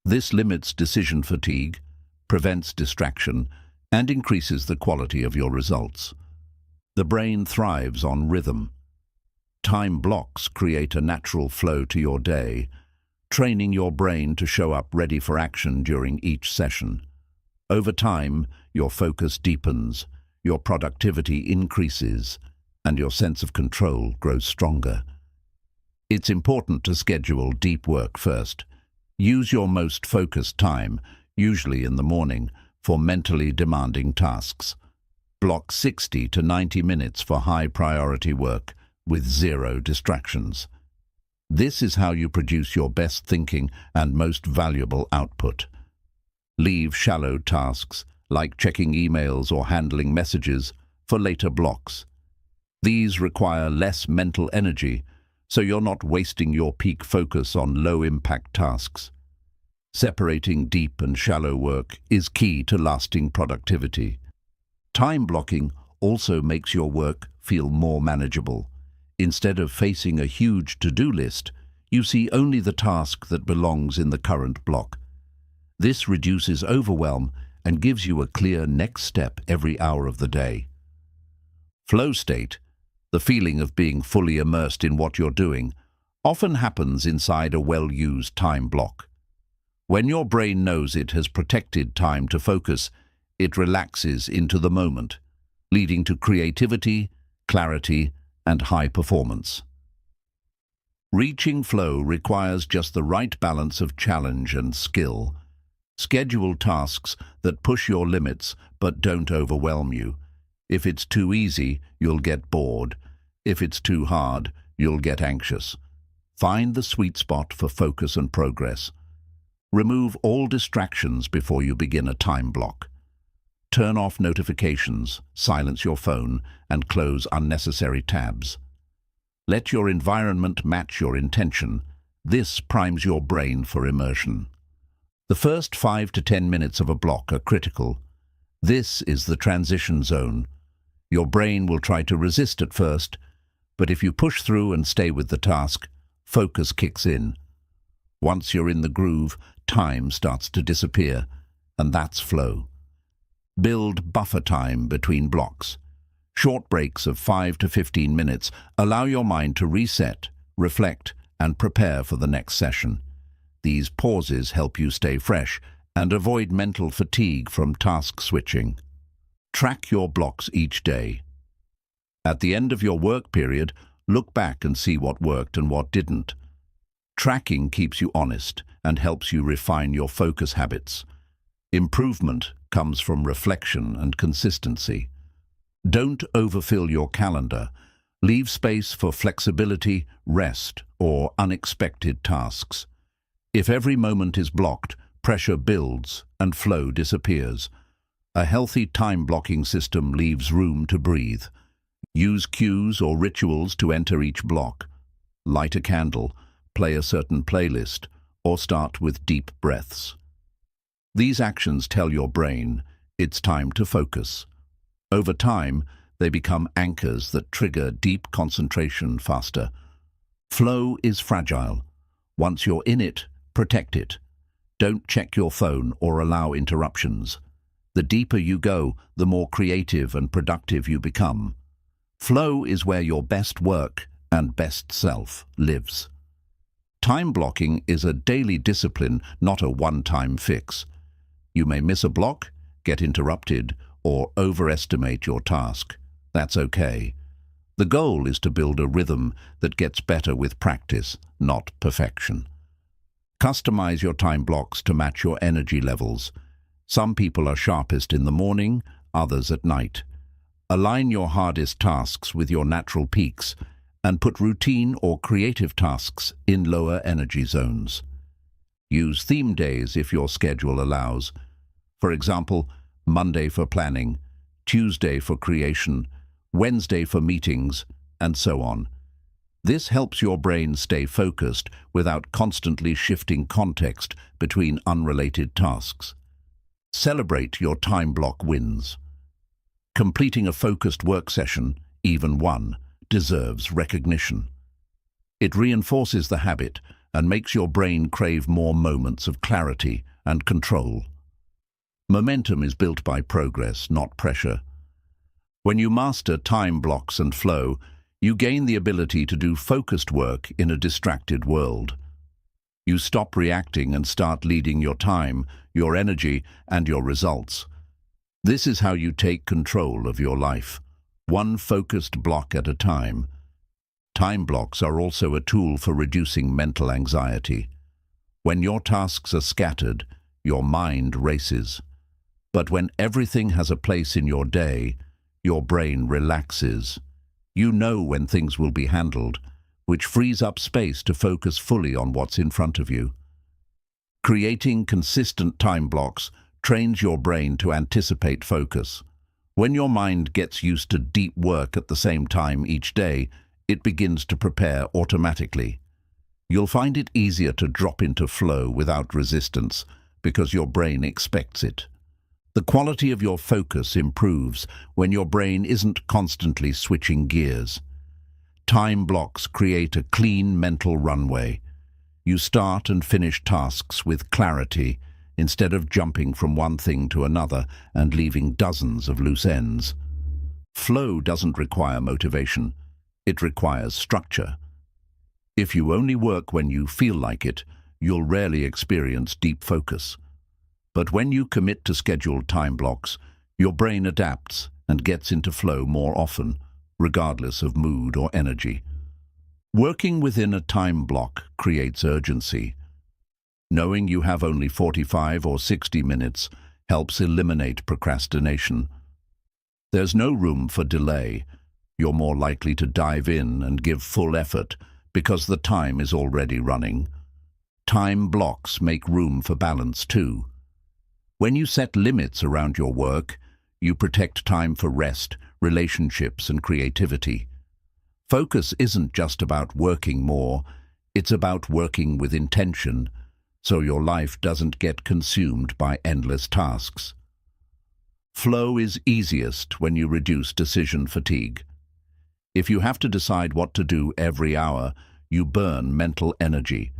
This limits decision fatigue, prevents distraction, and increases the quality of your results. The brain thrives on rhythm. Time blocks create a natural flow to your day, training your brain to show up ready for action during each session. Over time, your focus deepens, your productivity increases, and your sense of control grows stronger. It's important to schedule deep work first. Use your most focused time, usually in the morning, for mentally demanding tasks. Block 60 to 90 minutes for high-priority work with zero distractions. This is how you produce your best thinking and most valuable output. Leave shallow tasks, like checking emails or handling messages, for later blocks. These require less mental energy, so you're not wasting your peak focus on low-impact tasks. Separating deep and shallow work is key to lasting productivity. Time blocking also makes your work feel more manageable. Instead of facing a huge to-do list, you see only the task that belongs in the current block. This reduces overwhelm and gives you a clear next step every hour of the day. Flow state, the feeling of being fully immersed in what you're doing, often happens inside a well-used time block. When your brain knows it has protected time to focus, it relaxes into the moment, leading to creativity, clarity, and high performance. Reaching flow requires just the right balance of challenge and skill. Schedule tasks that push your limits but don't overwhelm you. If it's too easy, you'll get bored. If it's too hard, you'll get anxious. Find the sweet spot for focus and progress. Remove all distractions before you begin a time block. Turn off notifications, silence your phone, and close unnecessary tabs. Let your environment match your intention. This primes your brain for immersion. The first 5 to 10 minutes of a block are critical. This is the transition zone. Your brain will try to resist at first, but if you push through and stay with the task, focus kicks in. Once you're in the groove, time starts to disappear, and that's flow. Build buffer time between blocks. Short breaks of 5 to 15 minutes allow your mind to reset, reflect, and prepare for the next session. These pauses help you stay fresh and avoid mental fatigue from task switching. Track your blocks each day. At the end of your work period, look back and see what worked and what didn't. Tracking keeps you honest and helps you refine your focus habits. Improvement comes from reflection and consistency. Don't overfill your calendar. Leave space for flexibility, rest, or unexpected tasks. If every moment is blocked, pressure builds and flow disappears. A healthy time-blocking system leaves room to breathe. Use cues or rituals to enter each block. Light a candle, play a certain playlist, or start with deep breaths. These actions tell your brain it's time to focus. Over time, they become anchors that trigger deep concentration faster. Flow is fragile. Once you're in it, protect it. Don't check your phone or allow interruptions. The deeper you go, the more creative and productive you become. Flow is where your best work and best self lives. Time blocking is a daily discipline, not a one-time fix. You may miss a block, get interrupted, or overestimate your task. That's okay. The goal is to build a rhythm that gets better with practice, not perfection. Customize your time blocks to match your energy levels. Some people are sharpest in the morning, others at night. Align your hardest tasks with your natural peaks and put routine or creative tasks in lower energy zones. Use theme days if your schedule allows. For example, Monday for planning, Tuesday for creation, Wednesday for meetings, and so on. This helps your brain stay focused without constantly shifting context between unrelated tasks. Celebrate your time block wins. Completing a focused work session, even one, deserves recognition. It reinforces the habit and makes your brain crave more moments of clarity and control. Momentum is built by progress, not pressure. When you master time blocks and flow, you gain the ability to do focused work in a distracted world. You stop reacting and start leading your time, your energy, and your results. This is how you take control of your life, one focused block at a time. Time blocks are also a tool for reducing mental anxiety. When your tasks are scattered, your mind races. But when everything has a place in your day, your brain relaxes. You know when things will be handled, which frees up space to focus fully on what's in front of you. Creating consistent time blocks trains your brain to anticipate focus. When your mind gets used to deep work at the same time each day, it begins to prepare automatically. You'll find it easier to drop into flow without resistance because your brain expects it. The quality of your focus improves when your brain isn't constantly switching gears. Time blocks create a clean mental runway. You start and finish tasks with clarity instead of jumping from one thing to another and leaving dozens of loose ends. Flow doesn't require motivation. It requires structure. If you only work when you feel like it, you'll rarely experience deep focus. But when you commit to scheduled time blocks, your brain adapts and gets into flow more often, regardless of mood or energy. Working within a time block creates urgency. Knowing you have only 45 or 60 minutes helps eliminate procrastination. There's no room for delay. You're more likely to dive in and give full effort because the time is already running. Time blocks make room for balance too. When you set limits around your work, you protect time for rest, relationships, and creativity. Focus isn't just about working more, it's about working with intention, so your life doesn't get consumed by endless tasks. Flow is easiest when you reduce decision fatigue. If you have to decide what to do every hour, you burn mental energy.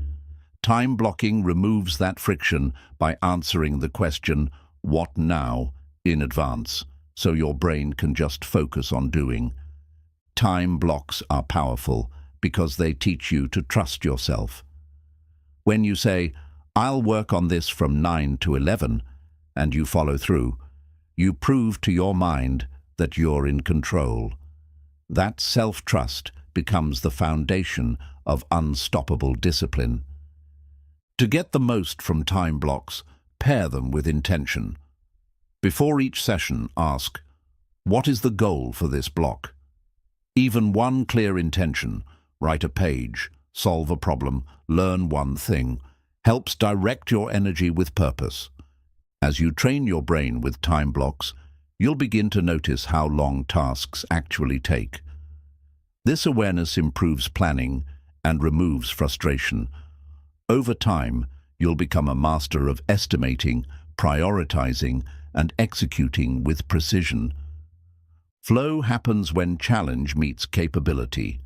Time blocking removes that friction by answering the question, "What now?" in advance, so your brain can just focus on doing. Time blocks are powerful because they teach you to trust yourself. When you say, "I'll work on this from 9 to 11, and you follow through, you prove to your mind that you're in control. That self-trust becomes the foundation of unstoppable discipline. To get the most from time blocks, pair them with intention. Before each session, ask, "What is the goal for this block?" Even one clear intention, write a page, solve a problem, learn one thing, helps direct your energy with purpose. As you train your brain with time blocks, you'll begin to notice how long tasks actually take. This awareness improves planning and removes frustration. Over time, you'll become a master of estimating, prioritizing, and executing with precision. Flow happens when challenge meets capability.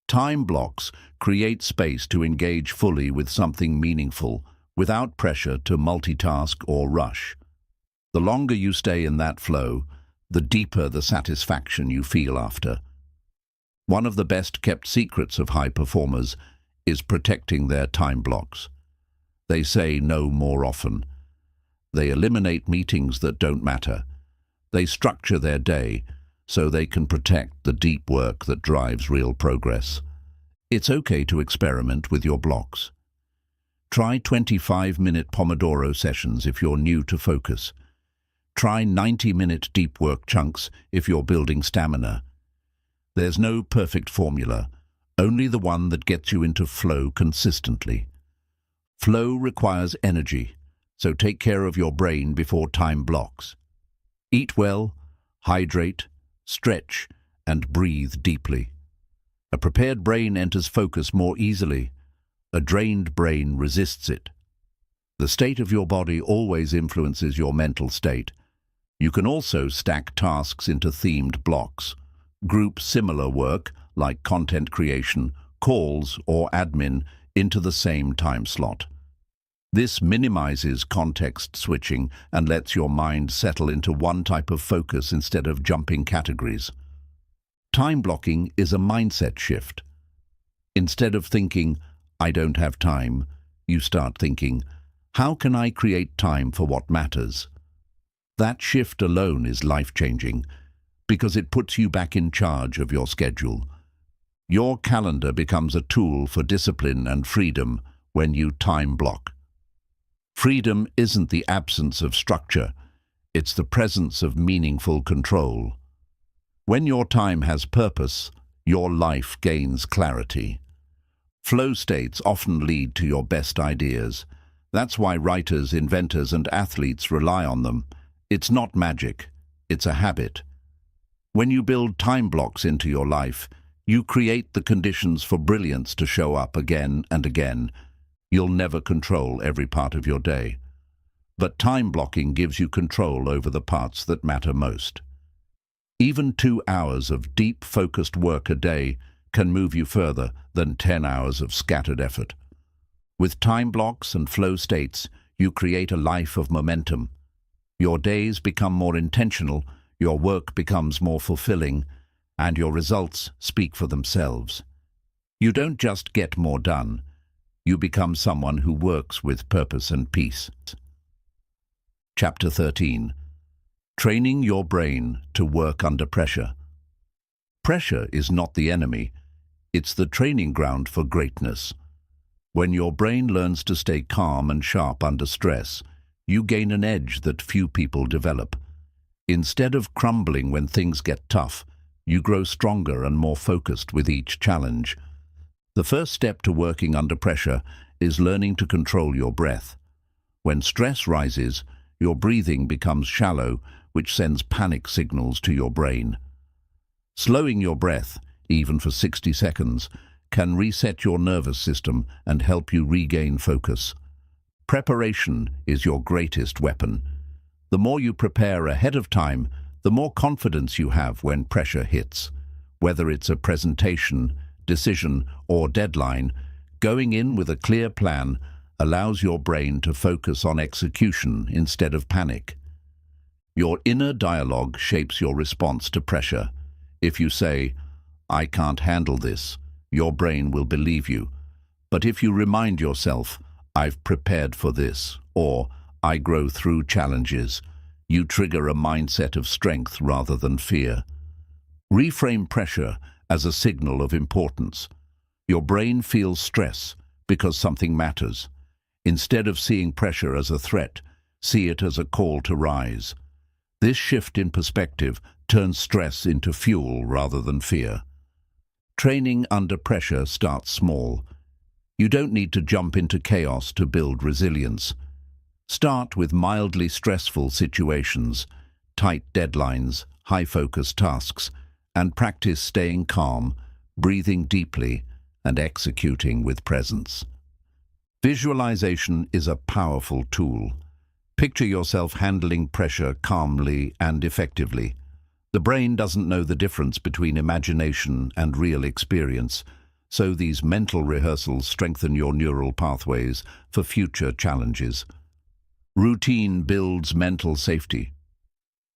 Time blocks create space to engage fully with something meaningful, without pressure to multitask or rush. The longer you stay in that flow, the deeper the satisfaction you feel after. One of the best-kept secrets of high performers is protecting their time blocks. They say no more often. They eliminate meetings that don't matter. They structure their day so they can protect the deep work that drives real progress. It's okay to experiment with your blocks. Try 25-minute Pomodoro sessions if you're new to focus. Try 90-minute deep work chunks if you're building stamina. There's no perfect formula, only the one that gets you into flow consistently. Flow requires energy, so take care of your brain before time blocks. Eat well, hydrate, stretch, and breathe deeply. A prepared brain enters focus more easily. A drained brain resists it. The state of your body always influences your mental state. You can also stack tasks into themed blocks. Group similar work, like content creation, calls, or admin, into the same time slot. This minimizes context switching and lets your mind settle into one type of focus instead of jumping categories. Time blocking is a mindset shift. Instead of thinking, "I don't have time," you start thinking, "How can I create time for what matters?" That shift alone is life-changing because it puts you back in charge of your schedule. Your calendar becomes a tool for discipline and freedom when you time block. Freedom isn't the absence of structure, it's the presence of meaningful control. When your time has purpose, your life gains clarity. Flow states often lead to your best ideas. That's why writers, inventors, and athletes rely on them. It's not magic, it's a habit. When you build time blocks into your life, you create the conditions for brilliance to show up again and again. You'll never control every part of your day. But time blocking gives you control over the parts that matter most. Even 2 hours of deep, focused work a day can move you further than 10 hours of scattered effort. With time blocks and flow states, you create a life of momentum. Your days become more intentional, your work becomes more fulfilling, and your results speak for themselves. You don't just get more done, you become someone who works with purpose and peace. Chapter 13. Training your brain to work under pressure. Pressure is not the enemy, it's the training ground for greatness. When your brain learns to stay calm and sharp under stress, you gain an edge that few people develop. Instead of crumbling when things get tough, you grow stronger and more focused with each challenge. The first step to working under pressure is learning to control your breath. When stress rises, your breathing becomes shallow, which sends panic signals to your brain. Slowing your breath, even for 60 seconds, can reset your nervous system and help you regain focus. Preparation is your greatest weapon. The more you prepare ahead of time, the more confidence you have when pressure hits. Whether it's a presentation, decision, or deadline, Going in with a clear plan allows your brain to focus on execution instead of panic. Your inner dialogue shapes your response to pressure. If you say, "I can't handle this," your brain will believe you. But if you remind yourself, "I've prepared for this," or "I grow through challenges," you trigger a mindset of strength rather than fear. Reframe pressure as a signal of importance. Your brain feels stress because something matters. Instead of seeing pressure as a threat, see it as a call to rise. This shift in perspective turns stress into fuel rather than fear. Training under pressure starts small. You don't need to jump into chaos to build resilience. Start with mildly stressful situations, tight deadlines, high-focus tasks, and practice staying calm, breathing deeply, and executing with presence. Visualization is a powerful tool. Picture yourself handling pressure calmly and effectively. The brain doesn't know the difference between imagination and real experience, so these mental rehearsals strengthen your neural pathways for future challenges. Routine builds mental safety.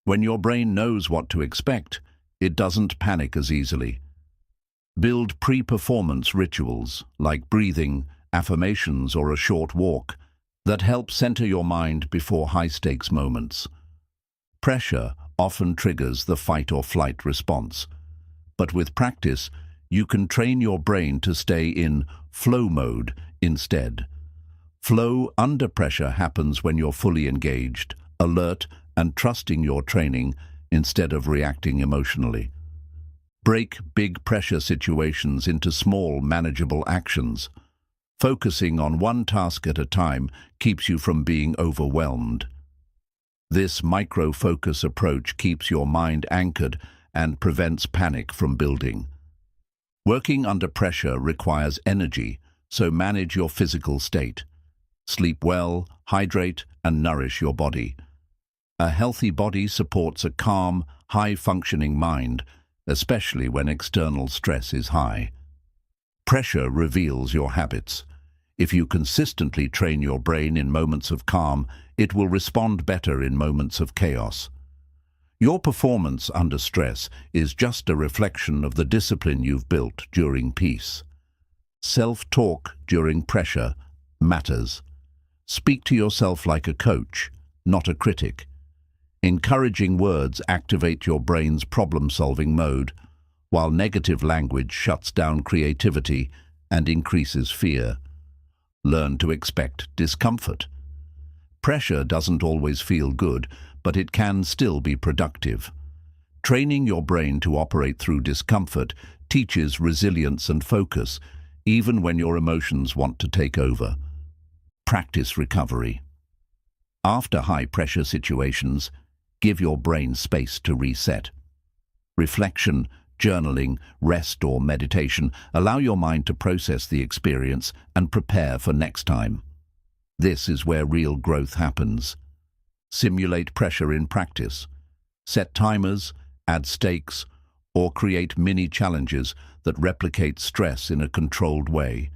When your brain knows what to expect, it doesn't panic as easily. Build pre-performance rituals like breathing, affirmations, or a short walk that help center your mind before high-stakes moments. Pressure often triggers the fight or flight response, but with practice, you can train your brain to stay in flow mode instead. Flow under pressure happens when you're fully engaged, alert, and trusting your training instead of reacting emotionally. Break big pressure situations into small, manageable actions. Focusing on one task at a time keeps you from being overwhelmed. This micro-focus approach keeps your mind anchored and prevents panic from building. Working under pressure requires energy, so manage your physical state. Sleep well, hydrate, and nourish your body. A healthy body supports a calm, high-functioning mind, especially when external stress is high. Pressure reveals your habits. If you consistently train your brain in moments of calm, it will respond better in moments of chaos. Your performance under stress is just a reflection of the discipline you've built during peace. Self-talk during pressure matters. Speak to yourself like a coach, not a critic. Encouraging words activate your brain's problem-solving mode, while negative language shuts down creativity and increases fear. Learn to expect discomfort. Pressure doesn't always feel good, but it can still be productive. Training your brain to operate through discomfort teaches resilience and focus, even when your emotions want to take over. Practice recovery. After high-pressure situations, give your brain space to reset. Reflection, journaling, rest, or meditation allow your mind to process the experience and prepare for next time. This is where real growth happens. Simulate pressure in practice. Set timers, add stakes, or create mini-challenges that replicate stress in a controlled way.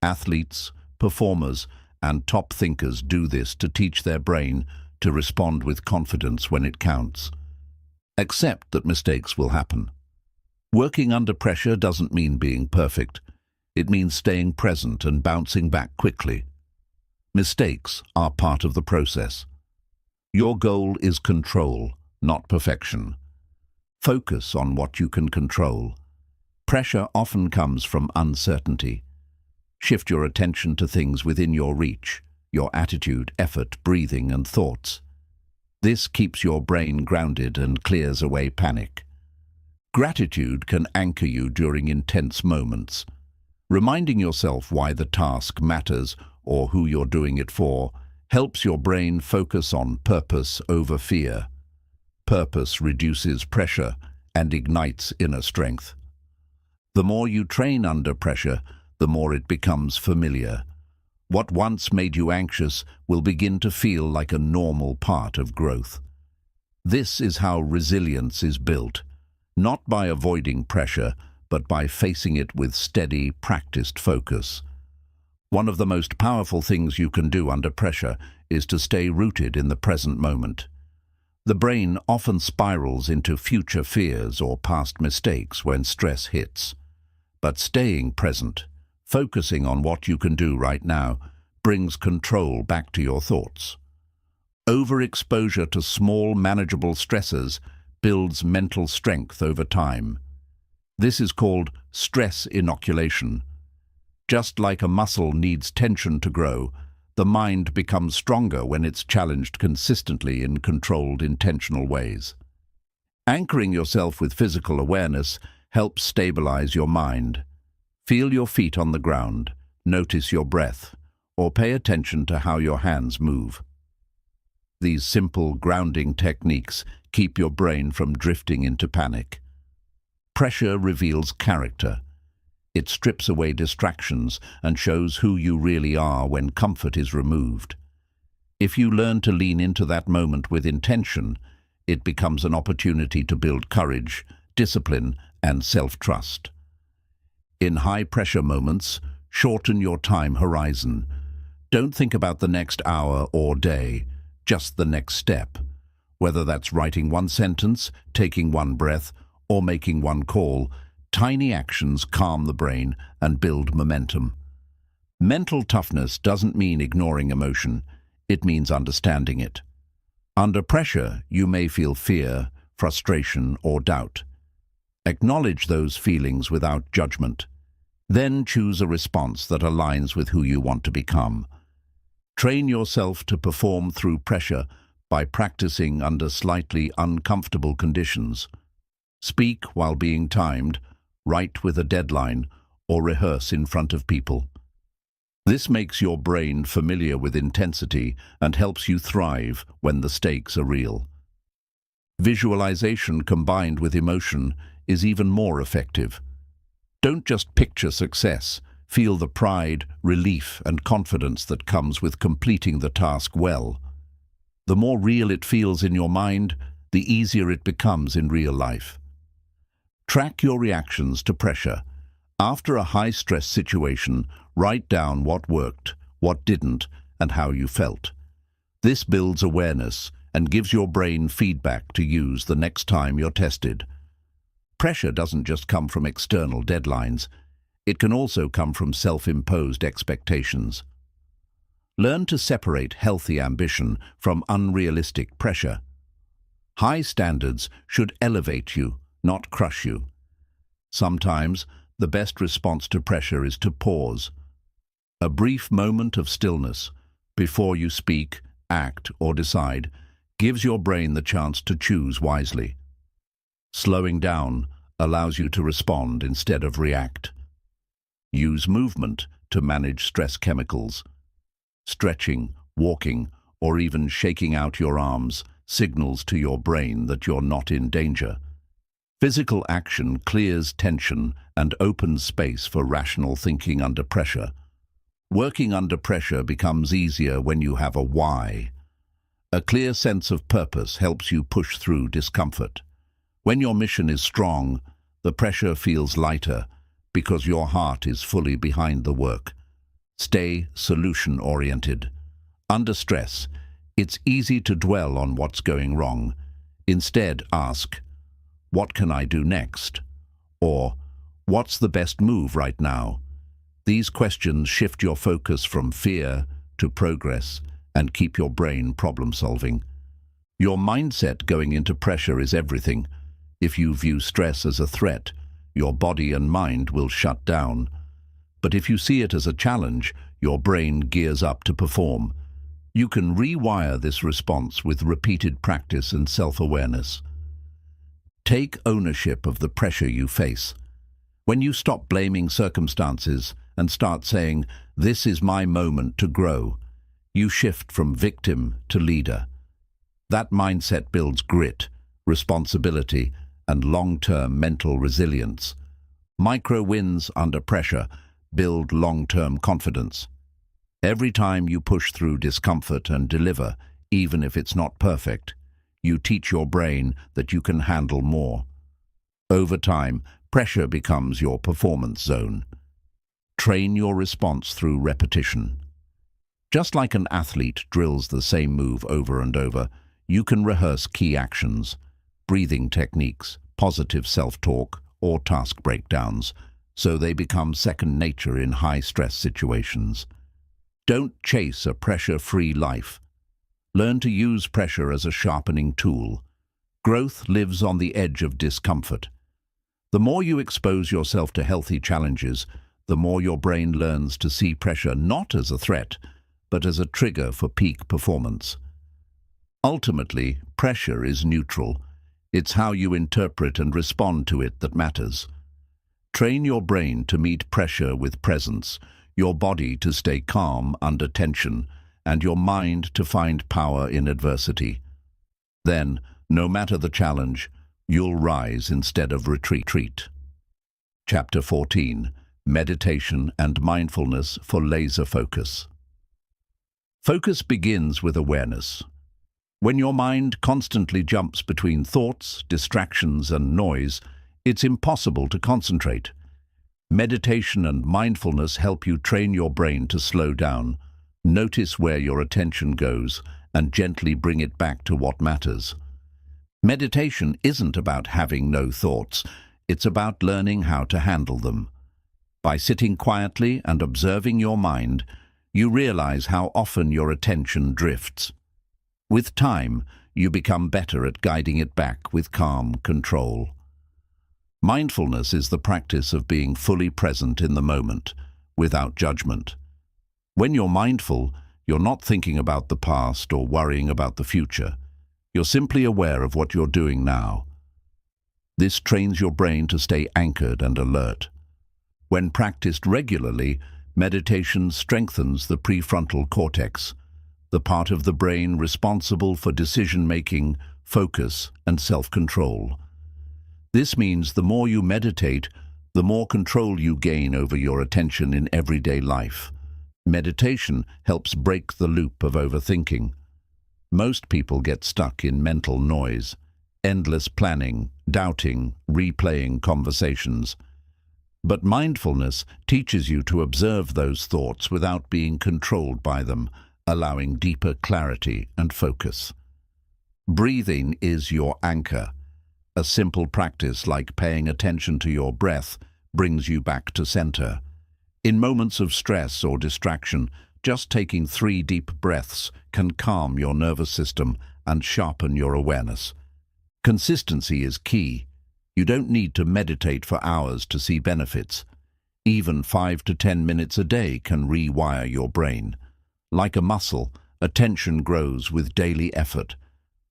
Athletes, performers, and top thinkers do this to teach their brain to respond with confidence when it counts. Accept that mistakes will happen. Working under pressure doesn't mean being perfect. It means staying present and bouncing back quickly. Mistakes are part of the process. Your goal is control, not perfection. Focus on what you can control. Pressure often comes from uncertainty. Shift your attention to things within your reach, your attitude, effort, breathing, and thoughts. This keeps your brain grounded and clears away panic. Gratitude can anchor you during intense moments. Reminding yourself why the task matters or who you're doing it for helps your brain focus on purpose over fear. Purpose reduces pressure and ignites inner strength. The more you train under pressure, the more it becomes familiar. What once made you anxious will begin to feel like a normal part of growth. This is how resilience is built, not by avoiding pressure, but by facing it with steady, practiced focus. One of the most powerful things you can do under pressure is to stay rooted in the present moment. The brain often spirals into future fears or past mistakes when stress hits. But staying present, focusing on what you can do right now, brings control back to your thoughts. Overexposure to small, manageable stresses builds mental strength over time. This is called stress inoculation. Just like a muscle needs tension to grow, the mind becomes stronger when it's challenged consistently in controlled, intentional ways. Anchoring yourself with physical awareness helps stabilize your mind. Feel your feet on the ground, notice your breath, or pay attention to how your hands move. These simple grounding techniques keep your brain from drifting into panic. Pressure reveals character. It strips away distractions and shows who you really are when comfort is removed. If you learn to lean into that moment with intention, it becomes an opportunity to build courage, discipline, and self-trust. In high-pressure moments, shorten your time horizon. Don't think about the next hour or day, just the next step. Whether that's writing one sentence, taking one breath, or making one call, tiny actions calm the brain and build momentum. Mental toughness doesn't mean ignoring emotion, it means understanding it. Under pressure, you may feel fear, frustration, or doubt. Acknowledge those feelings without judgment. Then choose a response that aligns with who you want to become. Train yourself to perform through pressure by practicing under slightly uncomfortable conditions. Speak while being timed, write with a deadline, or rehearse in front of people. This makes your brain familiar with intensity and helps you thrive when the stakes are real. Visualization combined with emotion is even more effective. Don't just picture success, feel the pride, relief, and confidence that comes with completing the task well. The more real it feels in your mind, the easier it becomes in real life. Track your reactions to pressure. After a high-stress situation, write down what worked, what didn't, and how you felt. This builds awareness and gives your brain feedback to use the next time you're tested. Pressure doesn't just come from external deadlines. It can also come from self-imposed expectations. Learn to separate healthy ambition from unrealistic pressure. High standards should elevate you, not crush you. Sometimes, the best response to pressure is to pause. A brief moment of stillness, before you speak, act, or decide, gives your brain the chance to choose wisely. Slowing down allows you to respond instead of react. Use movement to manage stress chemicals. Stretching, walking, or even shaking out your arms signals to your brain that you're not in danger. Physical action clears tension and opens space for rational thinking under pressure. Working under pressure becomes easier when you have a why. A clear sense of purpose helps you push through discomfort. When your mission is strong, the pressure feels lighter because your heart is fully behind the work. Stay solution-oriented. Under stress, it's easy to dwell on what's going wrong. Instead, ask, "What can I do next?" Or, "What's the best move right now?" These questions shift your focus from fear to progress and keep your brain problem-solving. Your mindset going into pressure is everything. If you view stress as a threat, your body and mind will shut down. But if you see it as a challenge, your brain gears up to perform. You can rewire this response with repeated practice and self-awareness. Take ownership of the pressure you face. When you stop blaming circumstances and start saying, "This is my moment to grow," you shift from victim to leader. That mindset builds grit, responsibility, and long-term mental resilience. Micro wins under pressure build long-term confidence. Every time you push through discomfort and deliver, even if it's not perfect, you teach your brain that you can handle more. Over time, pressure becomes your performance zone. Train your response through repetition. Just like an athlete drills the same move over and over, you can rehearse key actions, breathing techniques, positive self-talk, or task breakdowns, so they become second nature in high-stress situations. Don't chase a pressure-free life. Learn to use pressure as a sharpening tool. Growth lives on the edge of discomfort. The more you expose yourself to healthy challenges, the more your brain learns to see pressure not as a threat, but as a trigger for peak performance. Ultimately, pressure is neutral. It's how you interpret and respond to it that matters. Train your brain to meet pressure with presence, your body to stay calm under tension, and your mind to find power in adversity. Then, no matter the challenge, you'll rise instead of retreat. Chapter 14. Meditation and Mindfulness for Laser Focus. Focus begins with awareness. When your mind constantly jumps between thoughts, distractions, and noise, it's impossible to concentrate. Meditation and mindfulness help you train your brain to slow down, notice where your attention goes, and gently bring it back to what matters. Meditation isn't about having no thoughts, it's about learning how to handle them. By sitting quietly and observing your mind, you realize how often your attention drifts. With time, you become better at guiding it back with calm control. Mindfulness is the practice of being fully present in the moment, without judgment. When you're mindful, you're not thinking about the past or worrying about the future. You're simply aware of what you're doing now. This trains your brain to stay anchored and alert. When practiced regularly, meditation strengthens the prefrontal cortex, the part of the brain responsible for decision-making, focus, and self-control. This means the more you meditate, the more control you gain over your attention in everyday life. Meditation helps break the loop of overthinking. Most people get stuck in mental noise, endless planning, doubting, replaying conversations. But mindfulness teaches you to observe those thoughts without being controlled by them, allowing deeper clarity and focus. Breathing is your anchor. A simple practice like paying attention to your breath brings you back to center. In moments of stress or distraction, just taking 3 deep breaths can calm your nervous system and sharpen your awareness. Consistency is key. You don't need to meditate for hours to see benefits. Even 5 to 10 minutes a day can rewire your brain. Like a muscle, attention grows with daily effort.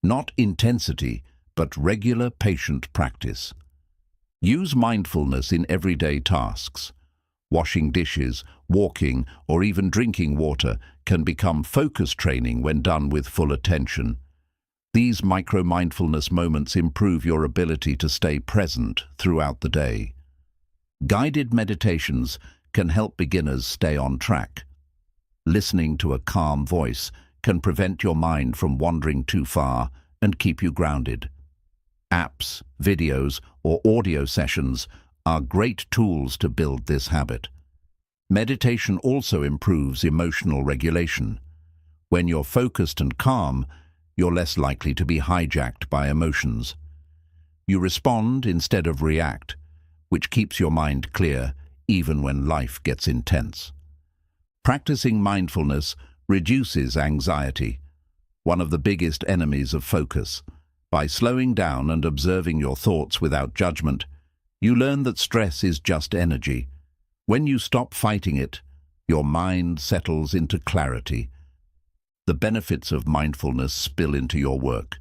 Not intensity, but regular patient practice. Use mindfulness in everyday tasks. Washing dishes, walking, or even drinking water can become focus training when done with full attention. These micro-mindfulness moments improve your ability to stay present throughout the day. Guided meditations can help beginners stay on track. Listening to a calm voice can prevent your mind from wandering too far and keep you grounded. Apps, videos, or audio sessions are great tools to build this habit. Meditation also improves emotional regulation. When you're focused and calm, you're less likely to be hijacked by emotions. You respond instead of react, which keeps your mind clear even when life gets intense. Practicing mindfulness reduces anxiety, one of the biggest enemies of focus. By slowing down and observing your thoughts without judgment, you learn that stress is just energy. When you stop fighting it, your mind settles into clarity. The benefits of mindfulness spill into your work.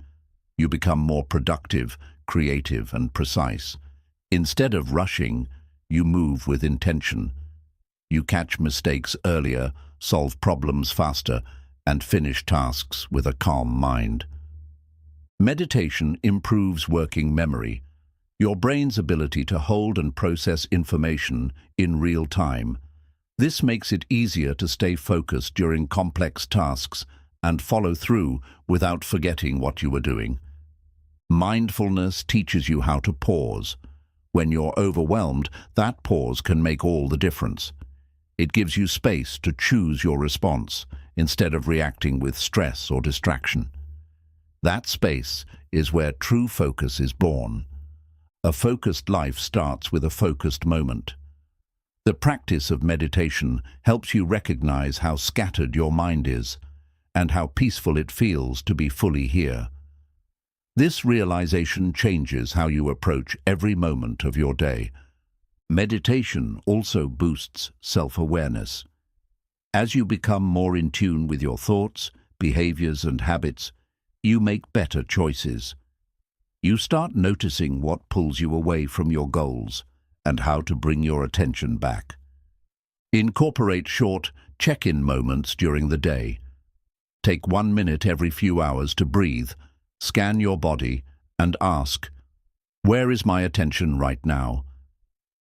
You become more productive, creative, and precise. Instead of rushing, you move with intention. You catch mistakes earlier, solve problems faster, and finish tasks with a calm mind. Meditation improves working memory, your brain's ability to hold and process information in real time. This makes it easier to stay focused during complex tasks and follow through without forgetting what you were doing. Mindfulness teaches you how to pause. When you're overwhelmed, that pause can make all the difference. It gives you space to choose your response instead of reacting with stress or distraction. That space is where true focus is born. A focused life starts with a focused moment. The practice of meditation helps you recognize how scattered your mind is and how peaceful it feels to be fully here. This realization changes how you approach every moment of your day. Meditation also boosts self-awareness. As you become more in tune with your thoughts, behaviors, and habits, you make better choices. You start noticing what pulls you away from your goals and how to bring your attention back. Incorporate short check-in moments during the day. Take 1 minute every few hours to breathe, scan your body, and ask, "Where is my attention right now?"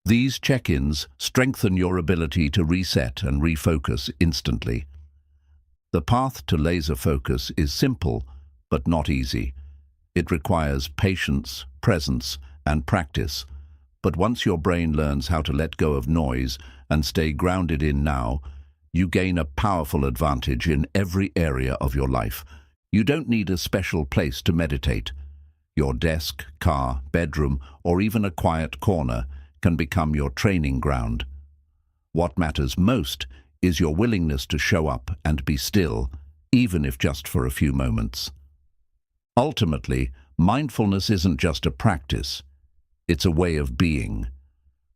These check-ins strengthen your ability to reset and refocus instantly. The path to laser focus is simple, but not easy. It requires patience, presence, and practice. But once your brain learns how to let go of noise and stay grounded in now, you gain a powerful advantage in every area of your life. You don't need a special place to meditate. Your desk, car, bedroom, or even a quiet corner can become your training ground. What matters most is your willingness to show up and be still, even if just for a few moments. Ultimately, mindfulness isn't just a practice, it's a way of being.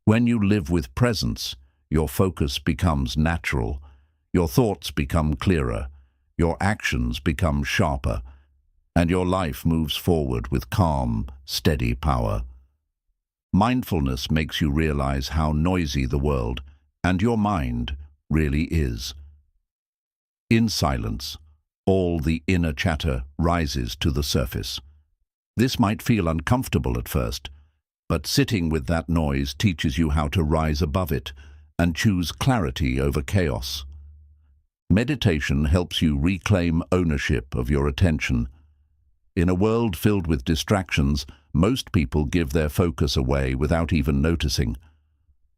When you live with presence, your focus becomes natural, your thoughts become clearer, your actions become sharper, and your life moves forward with calm, steady power. Mindfulness makes you realize how noisy the world and your mind really is. In silence, all the inner chatter rises to the surface. This might feel uncomfortable at first, but sitting with that noise teaches you how to rise above it and choose clarity over chaos. Meditation helps you reclaim ownership of your attention. In a world filled with distractions, most people give their focus away without even noticing.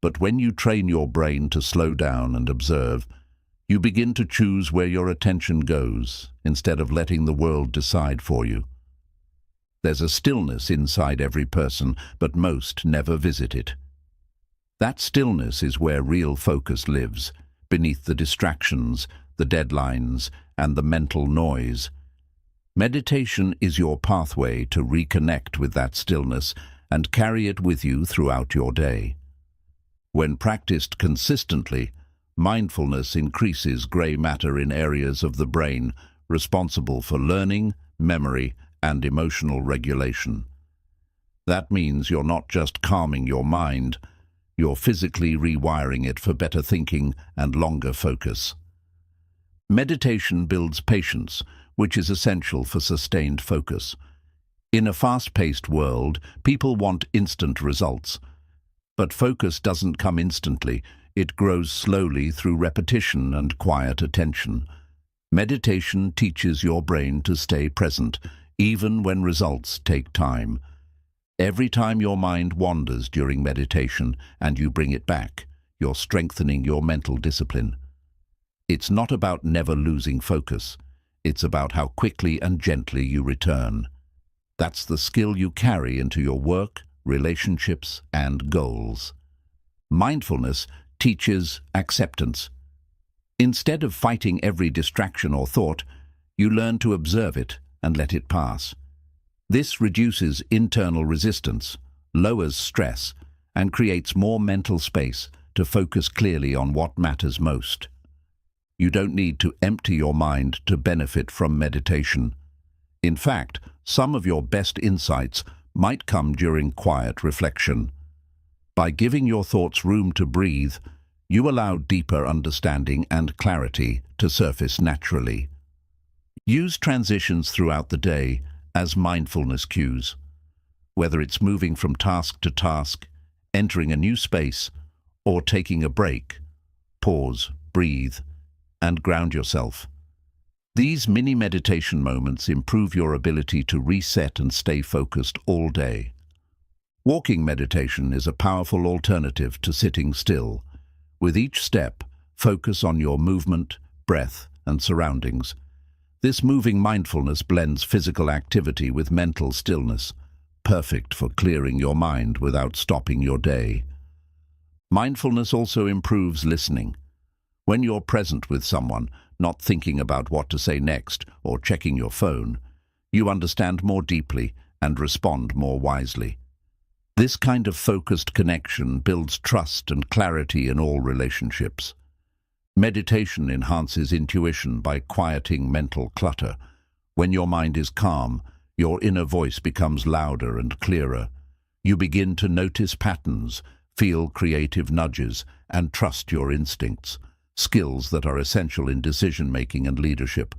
But when you train your brain to slow down and observe, you begin to choose where your attention goes, instead of letting the world decide for you. There's a stillness inside every person, but most never visit it. That stillness is where real focus lives, beneath the distractions, the deadlines, and the mental noise. Meditation is your pathway to reconnect with that stillness and carry it with you throughout your day. When practiced consistently, mindfulness increases gray matter in areas of the brain responsible for learning, memory, and emotional regulation. That means you're not just calming your mind, you're physically rewiring it for better thinking and longer focus. Meditation builds patience, which is essential for sustained focus. In a fast-paced world, people want instant results. But focus doesn't come instantly. It grows slowly through repetition and quiet attention. Meditation teaches your brain to stay present, even when results take time. Every time your mind wanders during meditation and you bring it back, you're strengthening your mental discipline. It's not about never losing focus. It's about how quickly and gently you return. That's the skill you carry into your work, relationships, and goals. Mindfulness teaches acceptance. Instead of fighting every distraction or thought, you learn to observe it and let it pass. This reduces internal resistance, lowers stress, and creates more mental space to focus clearly on what matters most. You don't need to empty your mind to benefit from meditation. In fact, some of your best insights might come during quiet reflection. By giving your thoughts room to breathe, you allow deeper understanding and clarity to surface naturally. Use transitions throughout the day as mindfulness cues. Whether it's moving from task to task, entering a new space, or taking a break, pause, breathe, and ground yourself. These mini meditation moments improve your ability to reset and stay focused all day. Walking meditation is a powerful alternative to sitting still. With each step, Focus on your movement, breath, and surroundings. This moving mindfulness blends physical activity with mental stillness, perfect for clearing your mind without stopping your day. Mindfulness also improves listening. When you're present with someone, not thinking about what to say next or checking your phone, you understand more deeply and respond more wisely. This kind of focused connection builds trust and clarity in all relationships. Meditation enhances intuition by quieting mental clutter. When your mind is calm, your inner voice becomes louder and clearer. You begin to notice patterns, feel creative nudges, and trust your instincts, skills that are essential in decision-making and leadership.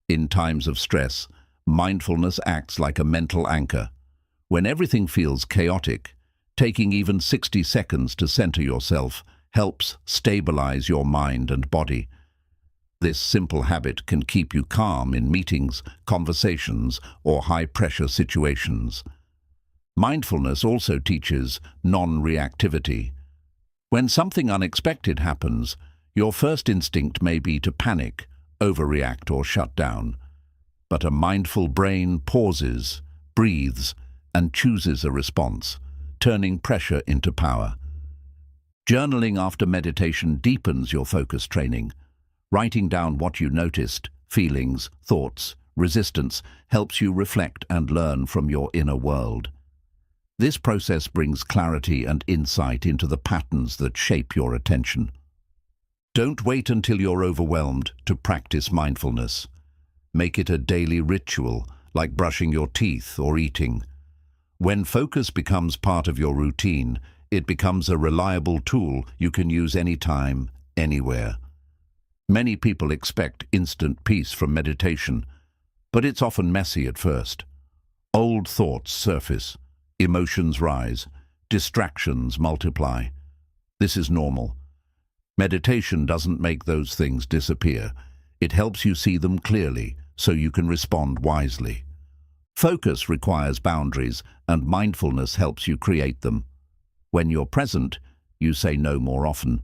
In times of stress, mindfulness acts like a mental anchor. When everything feels chaotic, taking even 60 seconds to center yourself helps stabilize your mind and body. This simple habit can keep you calm in meetings, conversations, or high-pressure situations. Mindfulness also teaches non-reactivity. When something unexpected happens, your first instinct may be to panic, overreact, or shut down. But a mindful brain pauses, breathes, and chooses a response, turning pressure into power. Journaling after meditation deepens your focus training. Writing down what you noticed, feelings, thoughts, resistance, helps you reflect and learn from your inner world. This process brings clarity and insight into the patterns that shape your attention. Don't wait until you're overwhelmed to practice mindfulness. Make it a daily ritual, like brushing your teeth or eating. When focus becomes part of your routine, it becomes a reliable tool you can use anytime, anywhere. Many people expect instant peace from meditation, but it's often messy at first. Old thoughts surface, emotions rise, distractions multiply. This is normal. Meditation doesn't make those things disappear. It helps you see them clearly so you can respond wisely. Focus requires boundaries, and mindfulness helps you create them. When you're present, you say no more often.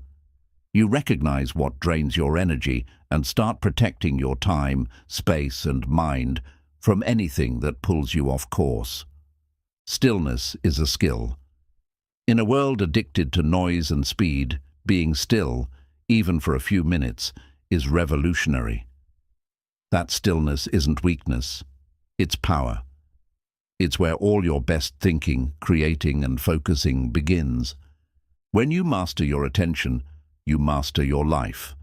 You recognize what drains your energy and start protecting your time, space, and mind from anything that pulls you off course. Stillness is a skill. In a world addicted to noise and speed, being still, even for a few minutes, is revolutionary. That stillness isn't weakness, it's power. It's where all your best thinking, creating, and focusing begins. When you master your attention, you master your life.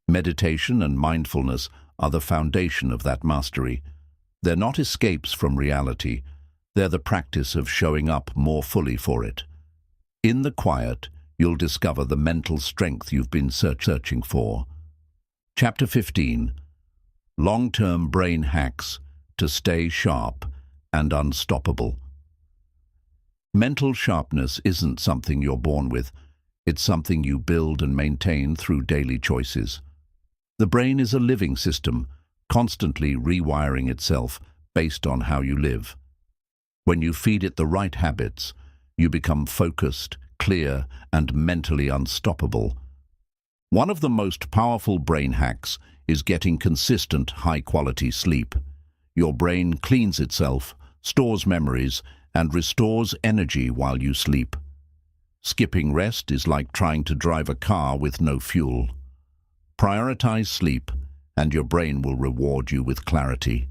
Meditation and mindfulness are the foundation of that mastery. They're not escapes from reality. They're the practice of showing up more fully for it. In the quiet, you'll discover the mental strength you've been searching for. Chapter 15. Long-term brain hacks to stay sharp and unstoppable. Mental sharpness isn't something you're born with. It's something you build and maintain through daily choices. The brain is a living system, constantly rewiring itself based on how you live. When you feed it the right habits, you become focused, clear, and mentally unstoppable. One of the most powerful brain hacks is getting consistent, high-quality sleep. Your brain cleans itself, stores memories, and restores energy while you sleep. Skipping rest is like trying to drive a car with no fuel. Prioritize sleep, and your brain will reward you with clarity.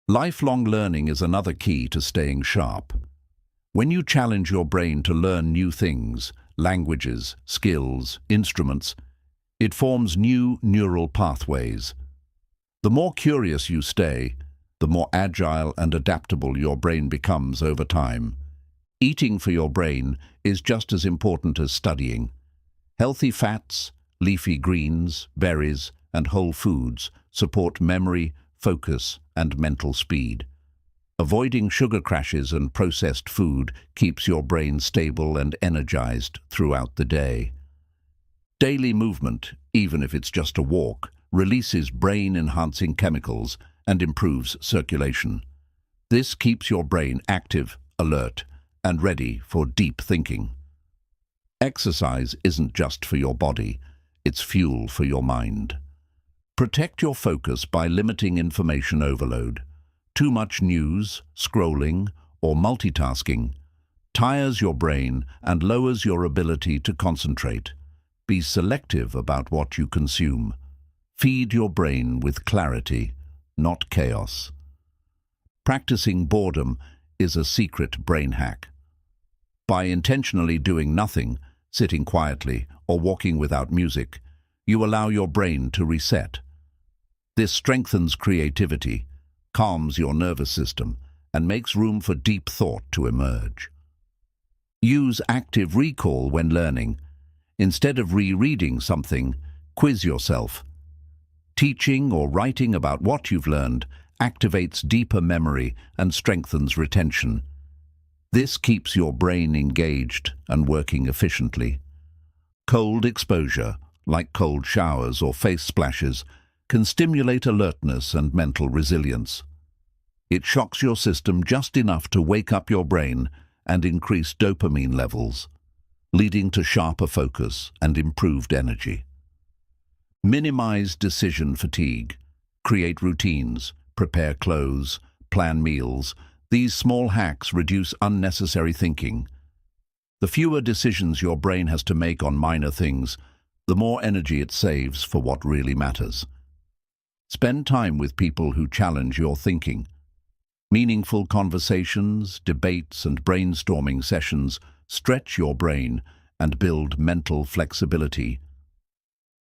Lifelong learning is another key to staying sharp. When you challenge your brain to learn new things, languages, skills, instruments, it forms new neural pathways. The more curious you stay, the more agile and adaptable your brain becomes over time. Eating for your brain is just as important as studying. Healthy fats, leafy greens, berries, and whole foods support memory, focus, and mental speed. Avoiding sugar crashes and processed food keeps your brain stable and energized throughout the day. Daily movement, even if it's just a walk, releases brain-enhancing chemicals and improves circulation. This keeps your brain active, alert, and ready for deep thinking. Exercise isn't just for your body. it's fuel for your mind. Protect your focus by limiting information overload. Too much news, scrolling, or multitasking tires your brain and lowers your ability to concentrate. Be selective about what you consume. Feed your brain with clarity, not chaos. Practicing boredom is a secret brain hack. By intentionally doing nothing, sitting quietly, or walking without music, you allow your brain to reset. This strengthens creativity, calms your nervous system, and makes room for deep thought to emerge. Use active recall when learning. Instead of rereading something, quiz yourself. Teaching or writing about what you've learned activates deeper memory and strengthens retention. This keeps your brain engaged and working efficiently. Cold exposure, like cold showers or face splashes, can stimulate alertness and mental resilience. It shocks your system just enough to wake up your brain and increase dopamine levels, leading to sharper focus and improved energy. Minimize decision fatigue. Create routines, prepare clothes, plan meals. These small hacks reduce unnecessary thinking. The fewer decisions your brain has to make on minor things, the more energy it saves for what really matters. Spend time with people who challenge your thinking. Meaningful conversations, debates, and brainstorming sessions stretch your brain and build mental flexibility.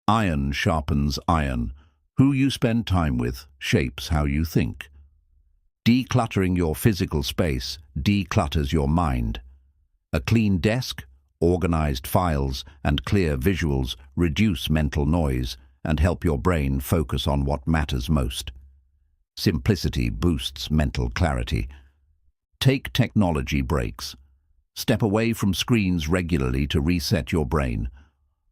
Iron sharpens iron. Who you spend time with shapes how you think. Decluttering your physical space declutters your mind. A clean desk, organized files, and clear visuals reduce mental noise and help your brain focus on what matters most. Simplicity boosts mental clarity. Take technology breaks. Step away from screens regularly to reset your brain.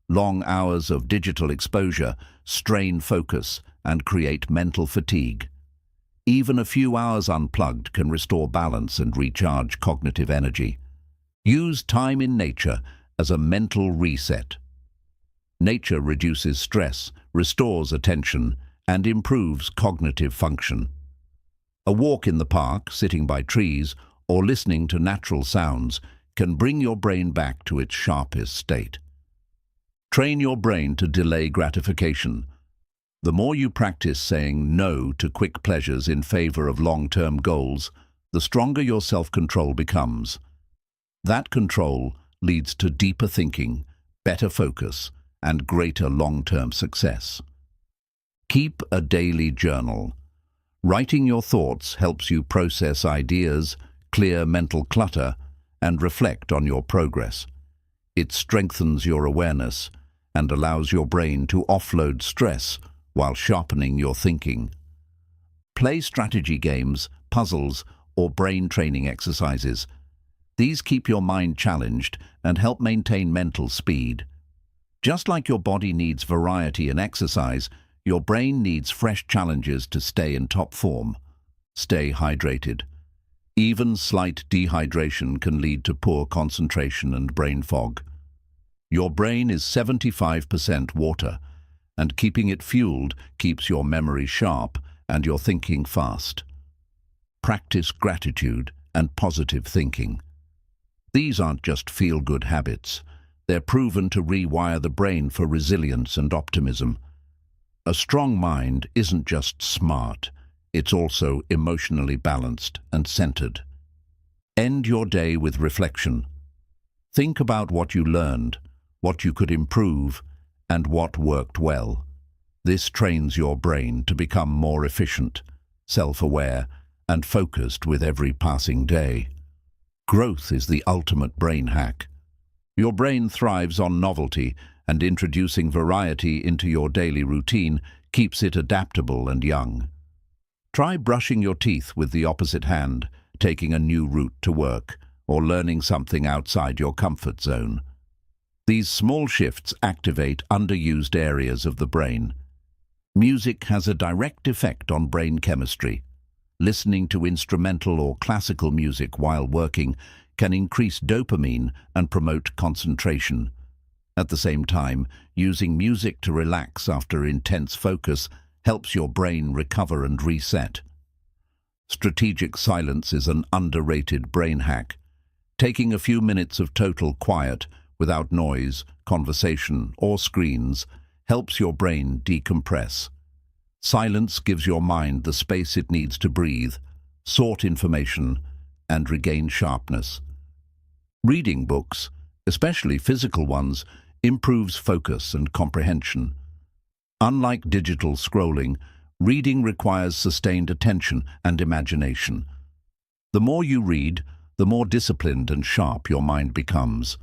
Long hours of digital exposure strain focus and create mental fatigue. Even a few hours unplugged can restore balance and recharge cognitive energy. Use time in nature as a mental reset. Nature reduces stress, restores attention, and improves cognitive function. A walk in the park, sitting by trees, or listening to natural sounds can bring your brain back to its sharpest state. Train your brain to delay gratification. The more you practice saying no to quick pleasures in favor of long-term goals, the stronger your self-control becomes. That control leads to deeper thinking, better focus, and greater long-term success. Keep a daily journal. Writing your thoughts helps you process ideas, clear mental clutter, and reflect on your progress. It strengthens your awareness and allows your brain to offload stress while sharpening your thinking. Play strategy games, puzzles, or brain training exercises. These keep your mind challenged and help maintain mental speed. Just like your body needs variety and exercise, your brain needs fresh challenges to stay in top form. Stay hydrated. Even slight dehydration can lead to poor concentration and brain fog. Your brain is 75% water, and keeping it fueled keeps your memory sharp and your thinking fast. Practice gratitude and positive thinking. These aren't just feel-good habits. They're proven to rewire the brain for resilience and optimism. A strong mind isn't just smart, it's also emotionally balanced and centered. End your day with reflection. Think about what you learned, what you could improve, and what worked well. This trains your brain to become more efficient, self-aware, and focused with every passing day. Growth is the ultimate brain hack. Your brain thrives on novelty, and introducing variety into your daily routine keeps it adaptable and young. Try brushing your teeth with the opposite hand, taking a new route to work, or learning something outside your comfort zone. These small shifts activate underused areas of the brain. Music has a direct effect on brain chemistry. Listening to instrumental or classical music while working can increase dopamine and promote concentration. At the same time, using music to relax after intense focus helps your brain recover and reset. Strategic silence is an underrated brain hack. Taking a few minutes of total quiet, without noise, conversation, or screens, helps your brain decompress. Silence gives your mind the space it needs to breathe, sort information, and regain sharpness. Reading books, especially physical ones, improves focus and comprehension. Unlike digital scrolling, reading requires sustained attention and imagination. The more you read, the more disciplined and sharp your mind becomes.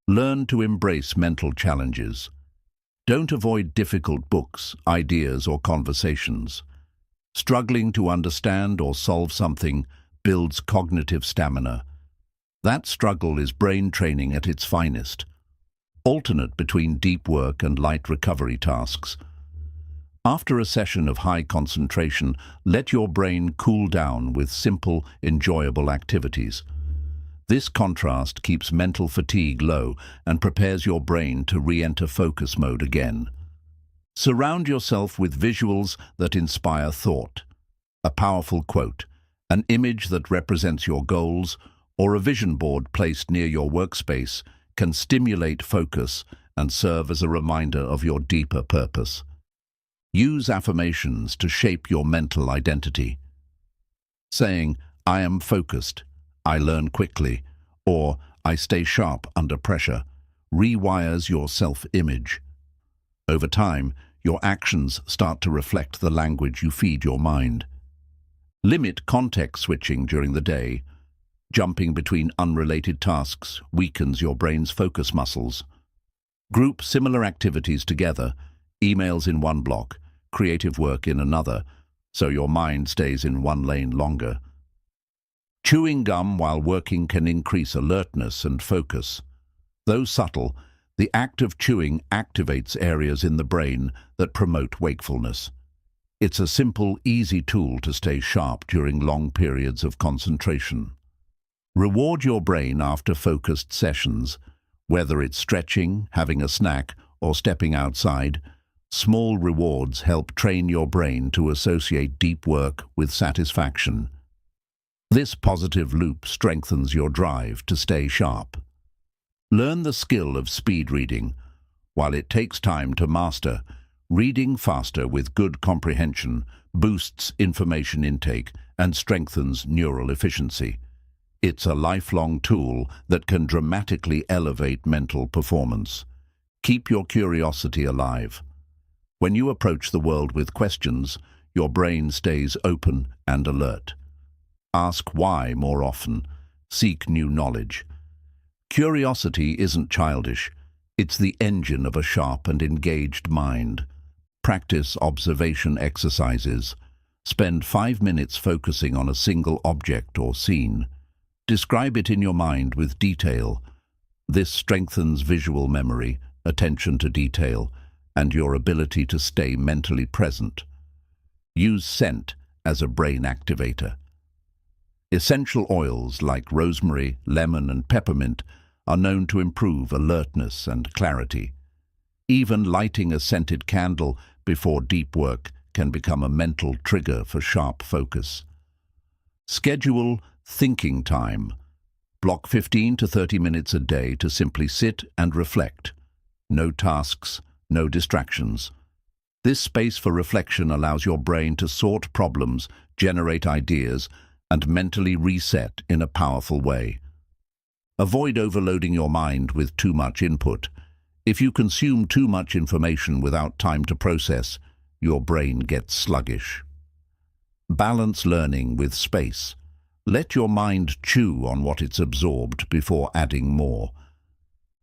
Learn to embrace mental challenges. Don't avoid difficult books, ideas, or conversations. Struggling to understand or solve something builds cognitive stamina. That struggle is brain training at its finest. Alternate between deep work and light recovery tasks. After a session of high concentration, let your brain cool down with simple, enjoyable activities. This contrast keeps mental fatigue low and prepares your brain to re-enter focus mode again. Surround yourself with visuals that inspire thought. A powerful quote, an image that represents your goals, or a vision board placed near your workspace can stimulate focus and serve as a reminder of your deeper purpose. Use affirmations to shape your mental identity. Saying, "I am focused," "I learn quickly," or "I stay sharp under pressure," rewires your self-image. Over time, your actions start to reflect the language you feed your mind. Limit context switching during the day. Jumping between unrelated tasks weakens your brain's focus muscles. Group similar activities together, emails in one block, creative work in another, so your mind stays in one lane longer. Chewing gum while working can increase alertness and focus. Though subtle, the act of chewing activates areas in the brain that promote wakefulness. It's a simple, easy tool to stay sharp during long periods of concentration. Reward your brain after focused sessions. Whether it's stretching, having a snack, or stepping outside, small rewards help train your brain to associate deep work with satisfaction. This positive loop strengthens your drive to stay sharp. Learn the skill of speed reading. While it takes time to master, reading faster with good comprehension boosts information intake and strengthens neural efficiency. It's a lifelong tool that can dramatically elevate mental performance. Keep your curiosity alive. When you approach the world with questions, your brain stays open and alert. Ask why more often. Seek new knowledge. Curiosity isn't childish. It's the engine of a sharp and engaged mind. Practice observation exercises. Spend 5 minutes focusing on a single object or scene. Describe it in your mind with detail. This strengthens visual memory, attention to detail, and your ability to stay mentally present. Use scent as a brain activator. Essential oils like rosemary, lemon, and peppermint are known to improve alertness and clarity. Even lighting a scented candle before deep work can become a mental trigger for sharp focus. Schedule thinking time. Block 15 to 30 minutes a day to simply sit and reflect. No tasks, no distractions. This space for reflection allows your brain to sort problems, generate ideas, and mentally reset in a powerful way. Avoid overloading your mind with too much input. If you consume too much information without time to process, your brain gets sluggish. Balance learning with space. Let your mind chew on what it's absorbed before adding more.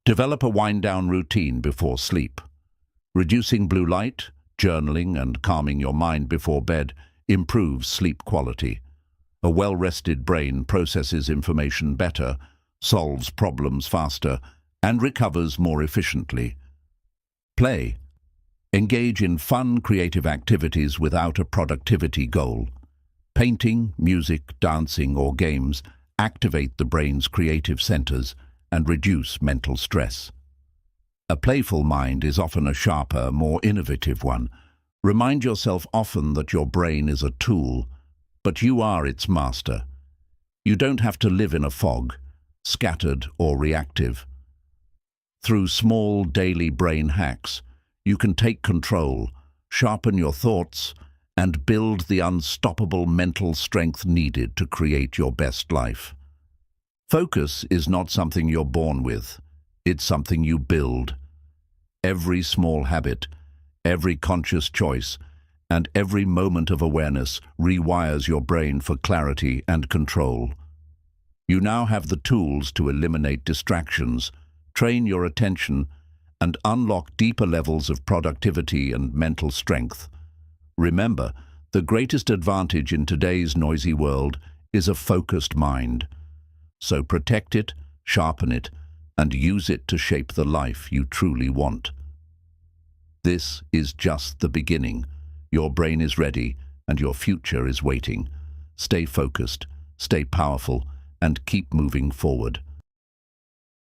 Develop a wind-down routine before sleep. Reducing blue light, journaling, and calming your mind before bed improves sleep quality. A well-rested brain processes information better, solves problems faster, and recovers more efficiently. Play. Engage in fun, creative activities without a productivity goal. Painting, music, dancing, or games activate the brain's creative centers and reduce mental stress. A playful mind is often a sharper, more innovative one. Remind yourself often that your brain is a tool, but you are its master. You don't have to live in a fog, scattered or reactive. Through small daily brain hacks, you can take control, sharpen your thoughts, and build the unstoppable mental strength needed to create your best life. Focus is not something you're born with. It's something you build. Every small habit, every conscious choice, and every moment of awareness rewires your brain for clarity and control. You now have the tools to eliminate distractions, train your attention, and unlock deeper levels of productivity and mental strength. Remember, the greatest advantage in today's noisy world is a focused mind. So protect it, sharpen it, and use it to shape the life you truly want. This is just the beginning. Your brain is ready, and your future is waiting. Stay focused, stay powerful, and keep moving forward.